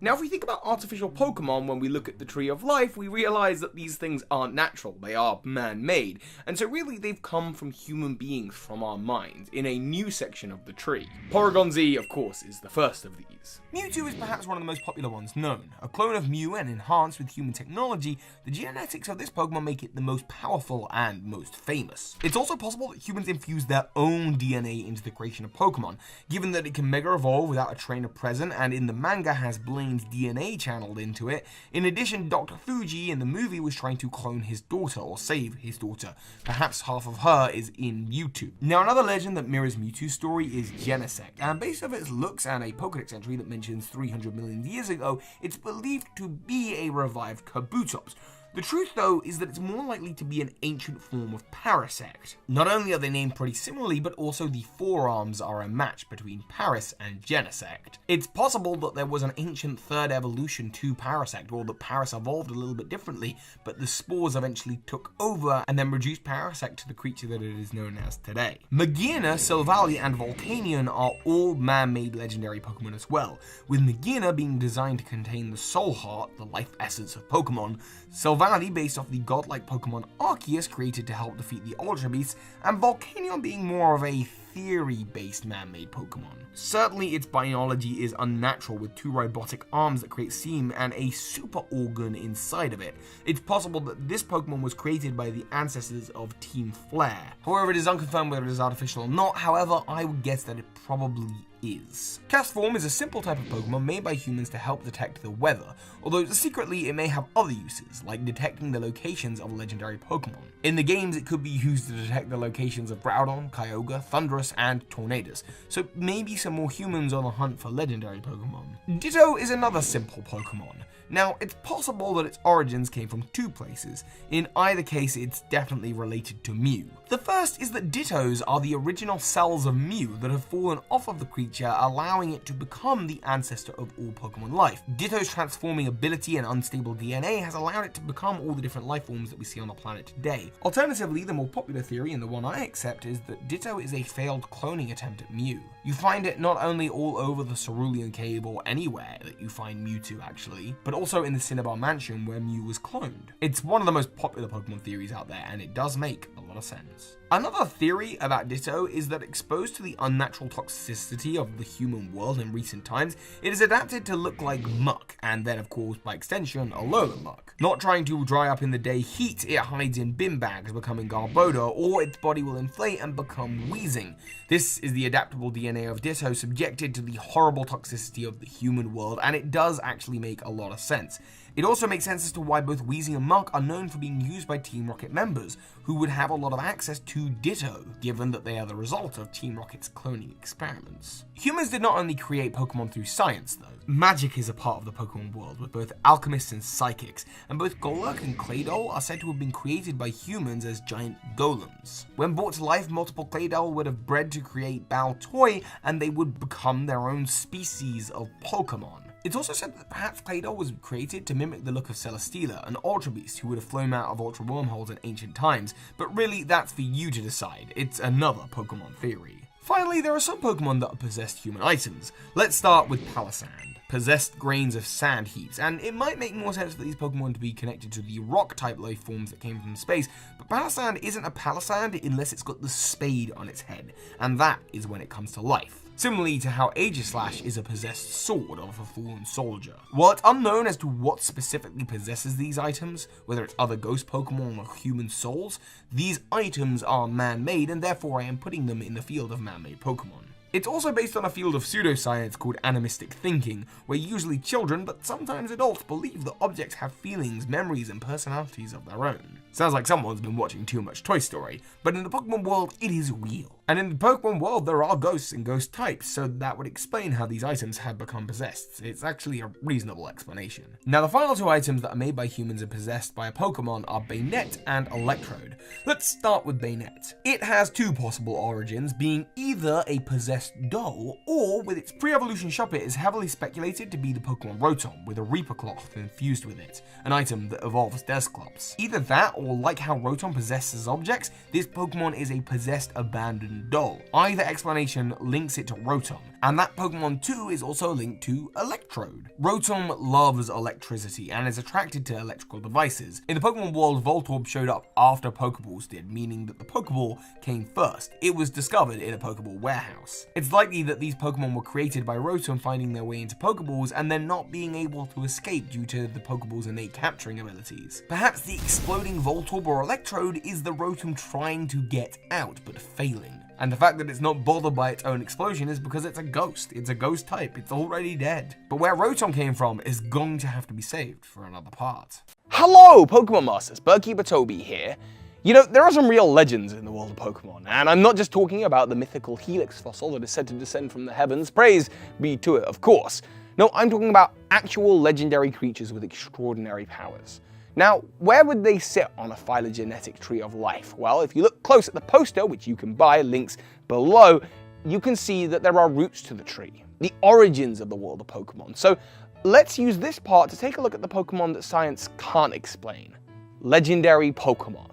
Now, if we think about artificial Pokemon when we look at the Tree of Life, we realize that these things aren't natural, they are man-made, and so really they've come from human beings from our minds, in a new section of the tree. Porygon Z, of course, is the first of these. Mewtwo is perhaps one of the most popular ones known. A clone of Mew and enhanced with human technology, the genetics of this Pokemon make it the most powerful and most famous. It's also possible that humans infuse their own DNA into the creation of Pokemon, given that it can mega evolve without a trainer present, and in the manga has Blaine's DNA channeled into it. In addition, Dr. Fuji in the movie was trying to clone his daughter, or save his daughter. Perhaps half of her is in Mewtwo. Now, another legend that mirrors Mewtwo's story is Genesect, and based on its looks and a Pokédex entry that mentions 300 million years ago, it's believed to be a revived Kabutops. The truth, though, is that it's more likely to be an ancient form of parasect. Not only are they named pretty similarly, but also the forearms are a match between Paris and Genesect. It's possible that there was an ancient third evolution to parasect, or that Paris evolved a little bit differently, but the spores eventually took over and then reduced parasect to the creature that it is known as today. Magearna, Silvally, and Volcanion are all man-made legendary Pokemon as well, with Magearna being designed to contain the soul heart, the life essence of Pokemon, Silvally based off the godlike Pokemon Arceus created to help defeat the Ultra Beasts, and Volcanion being more of a theory-based man-made Pokemon. Certainly its biology is unnatural, with 2 robotic arms that create steam and a super organ inside of it. It's possible that this Pokemon was created by the ancestors of Team Flare. However, it is unconfirmed whether it is artificial or not. However, I would guess that it probably is. Castform is a simple type of Pokemon made by humans to help detect the weather, although secretly it may have other uses, like detecting the locations of legendary Pokemon. In the games, it could be used to detect the locations of Groudon, Kyogre, Thundurus, and Tornadus, so maybe some more humans on the hunt for legendary Pokemon. Ditto is another simple Pokemon. Now, it's possible that its origins came from 2 places. In either case, it's definitely related to Mew. The first is that Dittos are the original cells of Mew that have fallen off of the creature, allowing it to become the ancestor of all Pokemon life. Ditto's transforming ability and unstable DNA has allowed it to become all the different life forms that we see on the planet today. Alternatively, the more popular theory, and the one I accept, is that Ditto is a failed cloning attempt at Mew. You find it not only all over the Cerulean Cave or anywhere that you find Mewtwo actually, but also in the Cinnabar Mansion where Mew was cloned. It's one of the most popular Pokemon theories out there, and it does make a lot of sense. Another theory about Ditto is that exposed to the unnatural toxicity of the human world in recent times, it is adapted to look like muck, and then of course by extension, Alolan muck. Not trying to dry up in the day heat, it hides in bin bags, becoming Garbodor, or its body will inflate and become wheezing. This is the adaptable DNA of Ditto subjected to the horrible toxicity of the human world, and it does actually make a lot of sense. It also makes sense as to why both Weezing and Muck are known for being used by Team Rocket members, who would have a lot of access to Ditto, given that they are the result of Team Rocket's cloning experiments. Humans did not only create Pokemon through science, though. Magic is a part of the Pokemon world, with both alchemists and psychics, and both Golurk and Claydol are said to have been created by humans as giant golems. When brought to life, multiple Claydol would have bred to create Baltoy, and they would become their own species of Pokemon. It's also said that perhaps Claydol was created to mimic the look of Celesteela, an Ultra Beast who would have flown out of Ultra Wormholes in ancient times, but really that's for you to decide. It's another Pokemon theory. Finally, there are some Pokemon that are possessed human items. Let's start with Palisand, possessed grains of sand heaps, and it might make more sense for these Pokemon to be connected to the rock-type life forms that came from space, but Palisand isn't a Palisand unless it's got the spade on its head, and that is when it comes to life. Similarly to how Aegislash is a possessed sword of a fallen soldier. While it's unknown as to what specifically possesses these items, whether it's other ghost Pokemon or human souls, these items are man-made, and therefore I am putting them in the field of man-made Pokemon. It's also based on a field of pseudoscience called animistic thinking, where usually children, but sometimes adults, believe that objects have feelings, memories, and personalities of their own. Sounds like someone's been watching too much Toy Story, but in the Pokemon world, it is real. And in the Pokemon world, there are ghosts and ghost types, so that would explain how these items have become possessed. It's actually a reasonable explanation. Now, the final 2 items that are made by humans and possessed by a Pokemon are Banette and Electrode. Let's start with Banette. It has 2 possible origins, being either a possessed doll, or with its pre-evolution shop, it is heavily speculated to be the Pokemon Rotom, with a Reaper Cloth infused with it, an item that evolves Desclops. Either that, or like how Rotom possesses objects, this Pokemon is a possessed abandoned doll. Either explanation links it to Rotom, and that Pokemon too is also linked to Electrode. Rotom loves electricity and is attracted to electrical devices. In the Pokemon world, Voltorb showed up after Pokeballs did, meaning that the Pokeball came first. It was discovered in a Pokeball warehouse. It's likely that these Pokemon were created by Rotom finding their way into Pokeballs and then not being able to escape due to the Pokeball's innate capturing abilities. Perhaps the exploding Voltorb or Electrode is the Rotom trying to get out, but failing. And the fact that it's not bothered by its own explosion is because it's a ghost. It's a ghost type. It's already dead. But where Rotom came from is going to have to be saved for another part. Hello, Pokemon Masters. Birdkeeper Toby here. You know, there are some real legends in the world of Pokemon, and I'm not just talking about the mythical Helix fossil that is said to descend from the heavens. Praise be to it, of course. No, I'm talking about actual legendary creatures with extraordinary powers. Now, where would they sit on a phylogenetic tree of life? Well, if you look close at the poster, which you can buy, links below, you can see that there are roots to the tree, the origins of the world of Pokemon. So let's use this part to take a look at the Pokemon that science can't explain. Legendary Pokemon.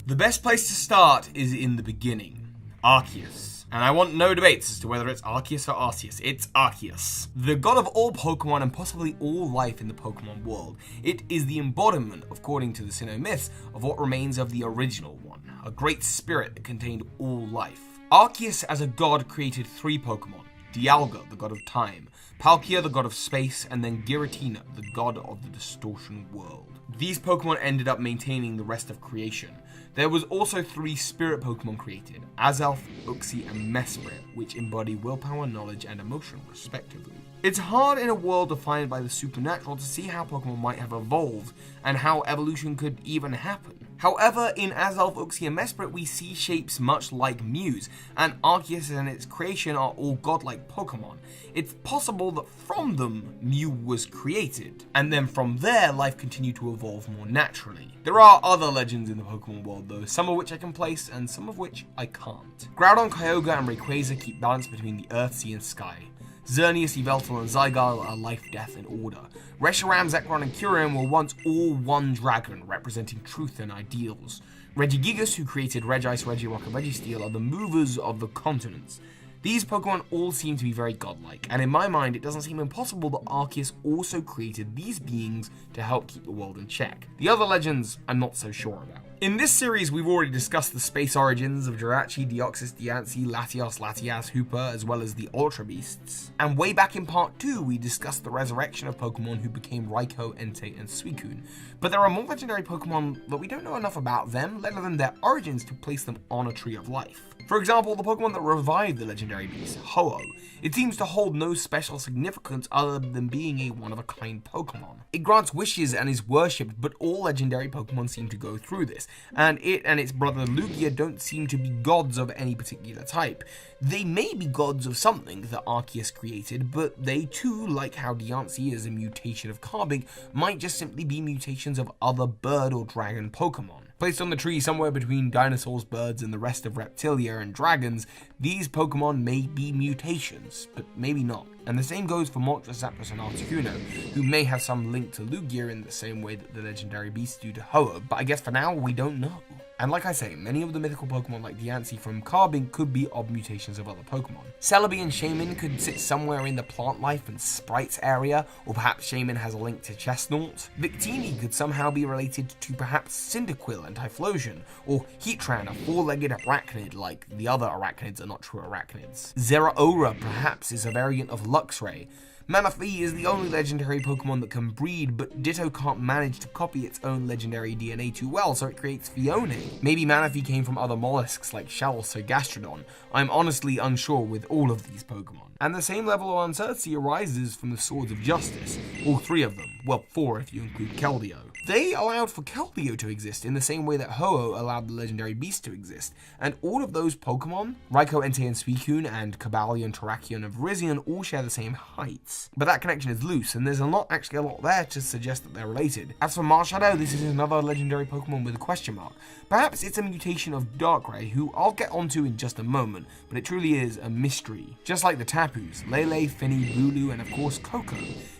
The best place to start is in the beginning. Arceus. And I want no debates as to whether it's Arceus or Arceus. It's Arceus. The god of all Pokemon and possibly all life in the Pokemon world. It is the embodiment, according to the Sinnoh myths, of what remains of the original one. A great spirit that contained all life. Arceus as a god created 3 Pokemon. Dialga, the god of time. Palkia, the god of space. And then Giratina, the god of the distortion world. These Pokemon ended up maintaining the rest of creation. There was also 3 spirit Pokemon created, Azelf, Uxie, and Mesprit, which embody willpower, knowledge, and emotion, respectively. It's hard in a world defined by the supernatural to see how Pokemon might have evolved, and how evolution could even happen. However, in Azelf, Uxie, and Mesprit, we see shapes much like Mews, and Arceus and its creation are all godlike Pokemon. It's possible that from them, Mew was created, and then from there, life continued to evolve more naturally. There are other legends in the Pokemon world though, some of which I can place, and some of which I can't. Groudon, Kyogre, and Rayquaza keep balance between the earth, sea, and sky. Xerneas, Yveltal, and Zygarde are life, death, and order. Reshiram, Zekrom, and Kyurem were once all one dragon, representing truth and ideals. Regigigas, who created Regice, Regirock, and Registeel, are the movers of the continents. These Pokemon all seem to be very godlike, and in my mind it doesn't seem impossible that Arceus also created these beings to help keep the world in check. The other legends, I'm not so sure about. In this series, we've already discussed the space origins of Jirachi, Deoxys, Diancie, Latios, Latias, Hooper, as well as the Ultra Beasts. And way back in part 2, we discussed the resurrection of Pokemon who became Raikou, Entei, and Suicune. But there are more legendary Pokemon that we don't know enough about them, let alone their origins, to place them on a tree of life. For example, the Pokemon that revived the legendary beast, Ho-Oh. It seems to hold no special significance other than being a one-of-a-kind Pokemon. It grants wishes and is worshipped, but all legendary Pokemon seem to go through this, and it and its brother Lugia don't seem to be gods of any particular type. They may be gods of something that Arceus created, but they too, like how Diancie is a mutation of Carbink, might just simply be mutations of other bird or dragon Pokemon. Placed on the tree somewhere between dinosaurs, birds, and the rest of Reptilia and dragons, these Pokemon may be mutations, but maybe not. And the same goes for Moltres, Zapdos, and Articuno, who may have some link to Lugia in the same way that the legendary beasts do to Ho-Oh, but I guess for now, we don't know. And like I say, many of the mythical Pokemon like Diancie from Carbink could be odd mutations of other Pokemon. Celebi and Shaman could sit somewhere in the plant life and sprites area, or perhaps Shaman has a link to Chestnut. Victini could somehow be related to perhaps Cyndaquil and Typhlosion, or Heatran, a 4-legged arachnid like the other arachnids are not true arachnids. Zeraora perhaps is a variant of Luxray. Manaphy is the only legendary Pokemon that can breed, but Ditto can't manage to copy its own legendary DNA too well, so it creates Phione. Maybe Manaphy came from other mollusks like Shellos or Gastrodon. I'm honestly unsure with all of these Pokemon. And the same level of uncertainty arises from the Swords of Justice, all 3 of them, well 4 if you include Keldeo. They allowed for Keldeo to exist in the same way that Ho-Oh allowed the legendary beast to exist, and all of those Pokemon, Raikou, Entei, and Suicune, and Cobalion, Terrakion, and Virizion all share the same heights. But that connection is loose, and there's not actually a lot there to suggest that they're related. As for Marshadow, this is another legendary Pokemon with a question mark. Perhaps it's a mutation of Darkrai, who I'll get onto in just a moment, but it truly is a mystery. Just like the Tapus, Lele, Finny, Lulu, and of course Koko.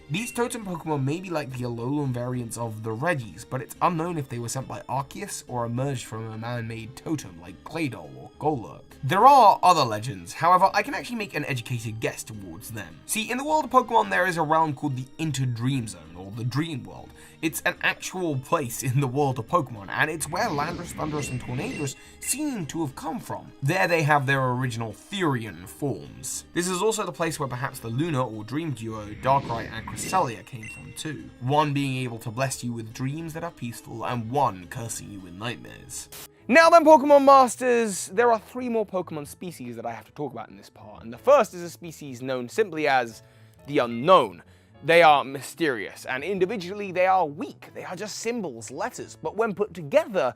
These totem Pokemon may be like the Alolan variants of the Regis, but it's unknown if they were sent by Arceus or emerged from a man-made totem like Claydol or Golurk. There are other legends, however I can actually make an educated guess towards them. See, in the world of Pokemon there is a realm called the Inter-Dream Zone, or the Dream World. It's an actual place in the world of Pokemon, and it's where Landorus, Thundurus, and Tornadus seem to have come from. There they have their original Therian forms. This is also the place where perhaps the Luna or Dream duo, Darkrai and Cresselia came from too. One being able to bless you with dreams that are peaceful, and one cursing you with nightmares. Now then, Pokemon Masters, there are 3 more Pokemon species that I have to talk about in this part, and the first is a species known simply as the Unknown. They are mysterious, and individually they are weak. They are just symbols, letters, but when put together,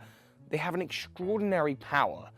they have an extraordinary power.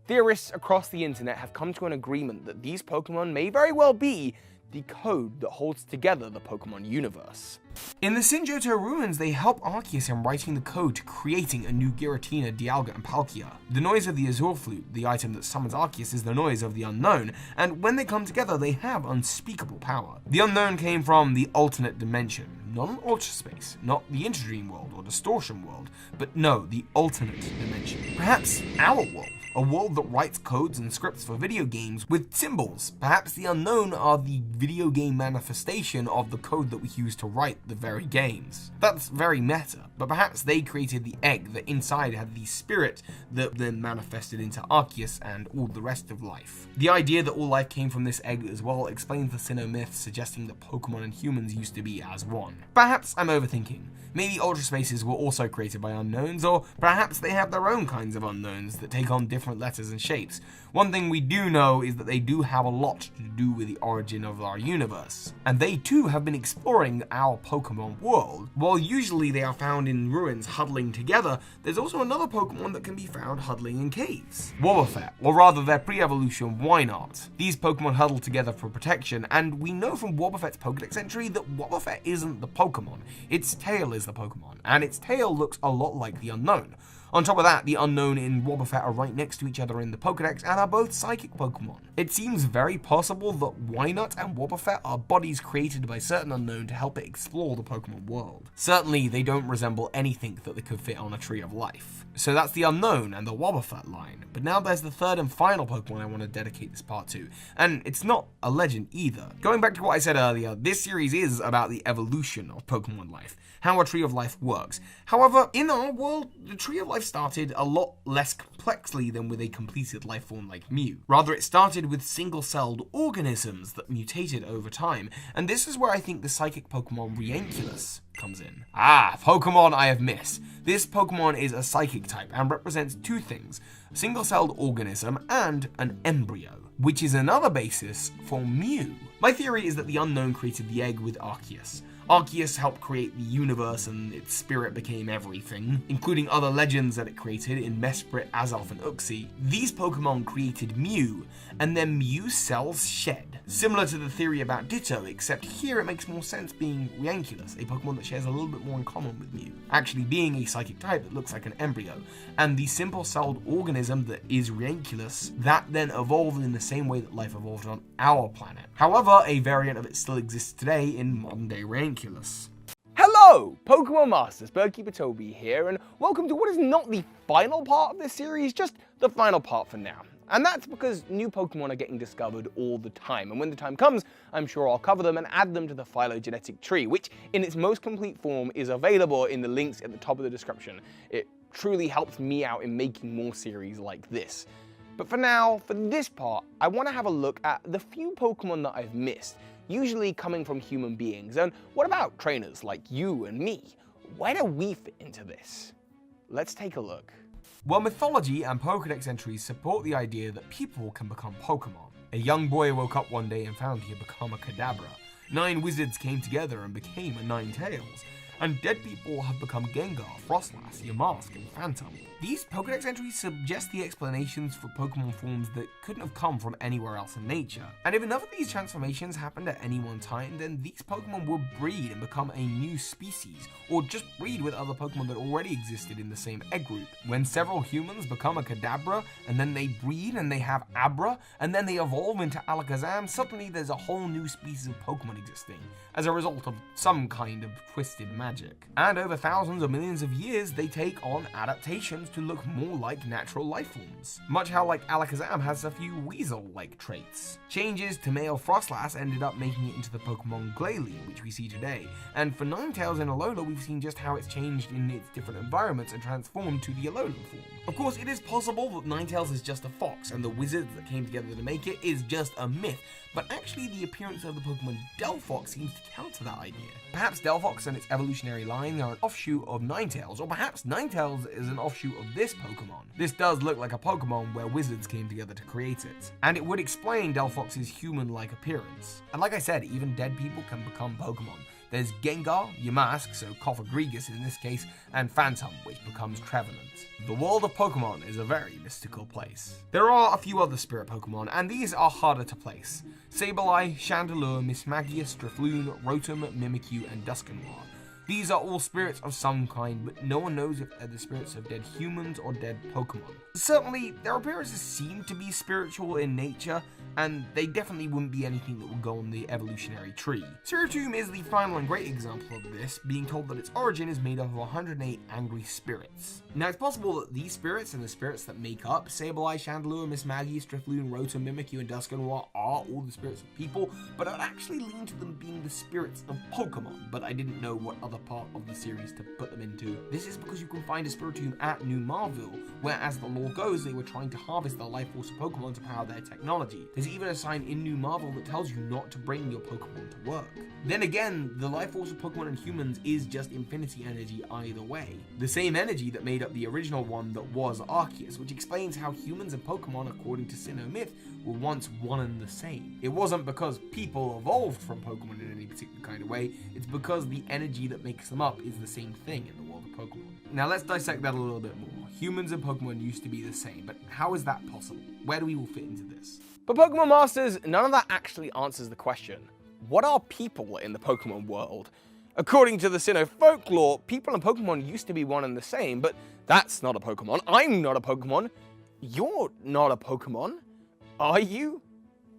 Theorists across the internet have come to an agreement that these Pokemon may very well be the code that holds together the Pokemon universe. In the Sinjoto ruins, they help Arceus in writing the code to creating a new Giratina, Dialga, and Palkia. The noise of the Azure Flute, the item that summons Arceus, is the noise of the Unknown, and when they come together, they have unspeakable power. The Unknown came from the alternate dimension, not an Ultra Space, not the Interdream world or Distortion world, but no, the alternate dimension. Perhaps our world. A world that writes codes and scripts for video games with symbols. Perhaps the Unknown are the video game manifestation of the code that we use to write the very games. That's very meta, but perhaps they created the egg that inside had the spirit that then manifested into Arceus and all the rest of life. The idea that all life came from this egg as well explains the Sinnoh myth suggesting that Pokemon and humans used to be as one. Perhaps I'm overthinking. Maybe Ultra Spaces were also created by unknowns, or perhaps they have their own kinds of unknowns that take on different letters and shapes. One thing we do know is that they do have a lot to do with the origin of our universe, and they too have been exploring our Pokemon world. While usually they are found in ruins huddling together, there's also another Pokemon that can be found huddling in caves. Wobbuffet, or rather their pre-evolution Wynaut. These Pokemon huddle together for protection, and we know from Wobbuffet's Pokedex entry that Wobbuffet isn't the Pokemon, its tail is the Pokemon, and its tail looks a lot like the Unknown. On top of that, the Unknown and Wobbuffet are right next to each other in the Pokedex and are both psychic Pokemon. It seems very possible that Wynaut and Wobbuffet are bodies created by certain Unknown to help it explore the Pokemon world. Certainly, they don't resemble anything that they could fit on a Tree of Life. So that's the Unknown and the Wobbuffet line. But now there's the third and final Pokemon I want to dedicate this part to, and it's not a legend either. Going back to what I said earlier, this series is about the evolution of Pokemon life, how a Tree of Life works. However, in our world, the Tree of Life started a lot less complexly than with a completed life form like Mew. Rather, it started with single-celled organisms that mutated over time, and this is where I think the psychic Pokemon Reinculus comes in. Pokemon I have missed. This Pokemon is a psychic type and represents two things, a single-celled organism and an embryo, which is another basis for Mew. My theory is that the Unknown created the egg with Arceus. Arceus helped create the universe and its spirit became everything, including other legends that it created in Mesprit, Azelf, and Uxie. These Pokemon created Mew, and then Mew cells shed. Similar to the theory about Ditto, except here it makes more sense being Reinculus, a Pokemon that shares a little bit more in common with Mew, actually being a psychic type that looks like an embryo, and the simple-celled organism that is Reinculus, that then evolved in the same way that life evolved on our planet. However, a variant of it still exists today in modern-day Reinculus. Hello, Pokemon Masters, Birdkeeper Toby here, and welcome to what is not the final part of this series, just the final part for now. And that's because new Pokemon are getting discovered all the time, and when the time comes, I'm sure I'll cover them and add them to the phylogenetic tree, which in its most complete form is available in the links at the top of the description. It truly helps me out in making more series like this. But for now, for this part, I want to have a look at the few Pokemon that I've missed, usually coming from human beings. And what about trainers like you and me? Where do we fit into this? Let's take a look. Well, mythology and Pokedex entries support the idea that people can become Pokemon. A young boy woke up one day and found he had become a Kadabra. 9 wizards came together and became a Ninetales. And dead people have become Gengar, Frostlass, Yamask, and Phantom. These Pokedex entries suggest the explanations for Pokemon forms that couldn't have come from anywhere else in nature. And if enough of these transformations happened at any one time, then these Pokemon will breed and become a new species, or just breed with other Pokemon that already existed in the same egg group. When several humans become a Kadabra, and then they breed and they have Abra, and then they evolve into Alakazam, suddenly there's a whole new species of Pokemon existing, as a result of some kind of twisted magic. And over thousands or millions of years, they take on adaptations to look more like natural life forms. Much how like Alakazam has a few Weasel-like traits. Changes to male Frostlass ended up making it into the Pokemon Glalie, which we see today. And for Ninetales and Alola, we've seen just how it's changed in its different environments and transformed to the Alolan form. Of course, it is possible that Ninetales is just a fox, and the wizards that came together to make it is just a myth, but actually the appearance of the Pokemon Delphox seems to counter that idea. Perhaps Delphox and its evolutionary line are an offshoot of Ninetales, or perhaps Ninetales is an offshoot of this Pokemon. This does look like a Pokemon where wizards came together to create it, and it would explain Delphox's human-like appearance. And like I said, even dead people can become Pokemon. There's Gengar, Yamask, so Cofagrigus in this case, and Phantom, which becomes Trevenant. The world of Pokemon is a very mystical place. There are a few other spirit Pokemon, and these are harder to place. Sableye, Chandelure, Mismagius, Drifloon, Rotom, Mimikyu, and Dusknoir. These are all spirits of some kind, but no one knows if they're the spirits of dead humans or dead Pokemon. Certainly, their appearances seem to be spiritual in nature, and they definitely wouldn't be anything that would go on the evolutionary tree. Spiritomb is the final and great example of this, being told that its origin is made up of 108 angry spirits. Now, it's possible that these spirits and the spirits that make up Sableye, Chandelure, Mismagius, Drifloon, Rotom, Mimikyu, and Dusknoir are all the spirits of people, but I'd actually lean to them being the spirits of Pokemon, but I didn't know what other part of the series to put them into. This is because you can find a Spiritomb at New Marville, where as the lore goes, they were trying to harvest the life force of Pokemon to power their technology. There's even a sign in New Marvel that tells you not to bring your Pokemon to work. Then again, the life force of Pokemon and humans is just infinity energy either way. The same energy that made up the original one that was Arceus, which explains how humans and Pokemon, according to Sinnoh myth, were once one and the same. It wasn't because people evolved from Pokemon in any particular kind of way, it's because the energy that makes them up is the same thing in the world of Pokemon. Now let's dissect that a little bit more. Humans and Pokemon used to be the same, but how is that possible? Where do we all fit into this? But Pokemon Masters, none of that actually answers the question. What are people in the Pokemon world? According to the Sinnoh folklore, people and Pokemon used to be one and the same, but that's not a Pokemon. I'm not a Pokemon. You're not a Pokemon. Are you?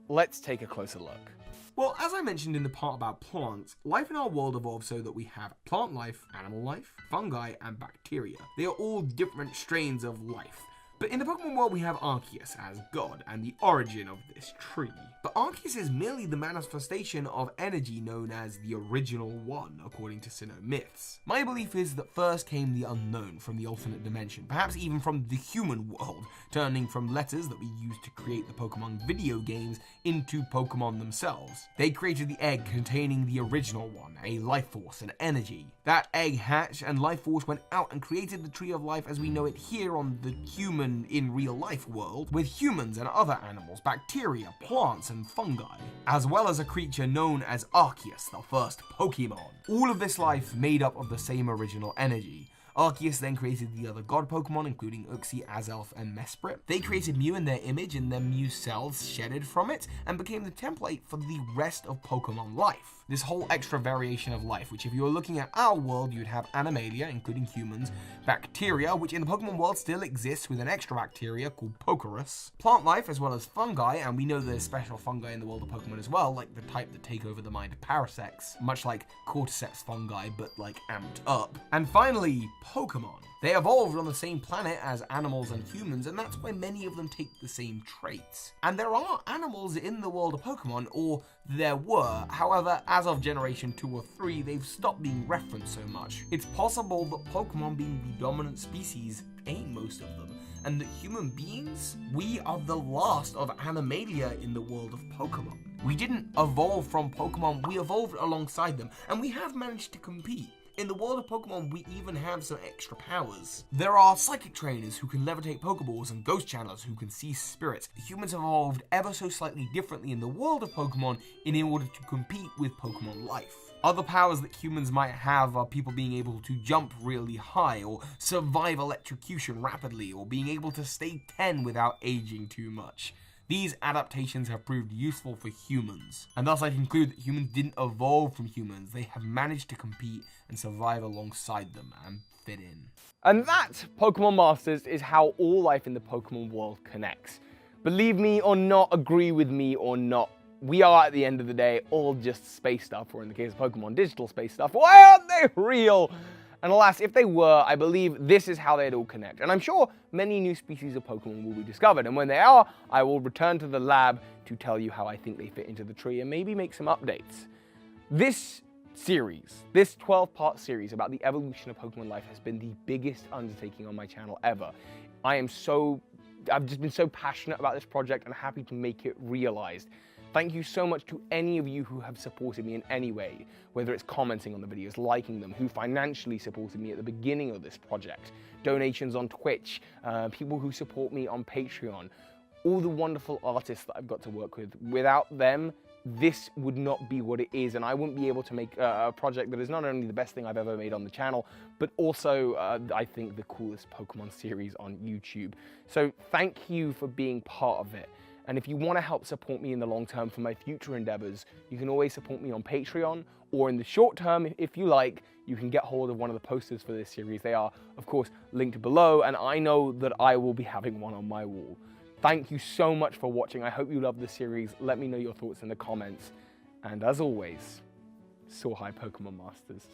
Let's take a closer look. Well, as I mentioned in the part about plants, life in our world evolved so that we have plant life, animal life, fungi, and bacteria. They are all different strains of life. But in the Pokemon world, we have Arceus as God and the origin of this tree. But Arceus is merely the manifestation of energy known as the Original One, according to Sinnoh myths. My belief is that first came the unknown from the alternate dimension, perhaps even from the human world, turning from letters that we used to create the Pokemon video games into Pokemon themselves. They created the egg containing the Original One, a life force and energy. That egg hatched and life force went out and created the Tree of Life as we know it here on the human in real life world, with humans and other animals, bacteria, plants, and fungi, as well as a creature known as Arceus, the first Pokemon. All of this life made up of the same original energy. Arceus then created the other god Pokemon, including Uxie, Azelf, and Mesprit. They created Mew in their image, and their Mew cells shedded from it, and became the template for the rest of Pokemon life. This whole extra variation of life, which if you were looking at our world, you'd have Animalia, including humans, bacteria, which in the Pokemon world still exists with an extra bacteria called Pokerus, plant life, as well as fungi, and we know there's special fungi in the world of Pokemon as well, like the type that take over the mind of Parasects, much like Cordyceps fungi, but like amped up. And finally, Pokemon. They evolved on the same planet as animals and humans, and that's why many of them take the same traits. And there are animals in the world of Pokemon, or there were. However, as of Generation 2 or 3, they've stopped being referenced so much. It's possible that Pokemon being the dominant species ain't most of them, and that human beings, we are the last of Animalia in the world of Pokemon. We didn't evolve from Pokemon, we evolved alongside them, and we have managed to compete. In the world of Pokemon, we even have some extra powers. There are psychic trainers who can levitate Pokeballs and ghost channelers who can see spirits. Humans have evolved ever so slightly differently in the world of Pokemon in order to compete with Pokemon life. Other powers that humans might have are people being able to jump really high, or survive electrocution rapidly, or being able to stay 10 without aging too much. These adaptations have proved useful for humans, and thus I conclude that humans didn't evolve from humans, they have managed to compete and survive alongside them and fit in. And that, Pokemon Masters, is how all life in the Pokemon world connects. Believe me or not, agree with me or not, we are at the end of the day all just space stuff, or in the case of Pokemon, digital space stuff. Why aren't they real? And alas, if they were, I believe this is how they'd all connect. And I'm sure many new species of Pokemon will be discovered. And when they are, I will return to the lab to tell you how I think they fit into the tree and maybe make some updates. This series, this 12-part series about the evolution of Pokemon life has been the biggest undertaking on my channel ever. I've just been so passionate about this project and happy to make it realized. Thank you so much to any of you who have supported me in any way, whether it's commenting on the videos, liking them, who financially supported me at the beginning of this project, donations on Twitch, people who support me on Patreon, all the wonderful artists that I've got to work with. Without them, this would not be what it is, and I wouldn't be able to make a project that is not only the best thing I've ever made on the channel, but also, I think, the coolest Pokemon series on YouTube. So thank you for being part of it. And if you want to help support me in the long term for my future endeavors, you can always support me on Patreon, or in the short term, if you like, you can get hold of one of the posters for this series. They are, of course, linked below, and I know that I will be having one on my wall. Thank you so much for watching. I hope you love the series. Let me know your thoughts in the comments. And as always, soar high, Pokemon Masters.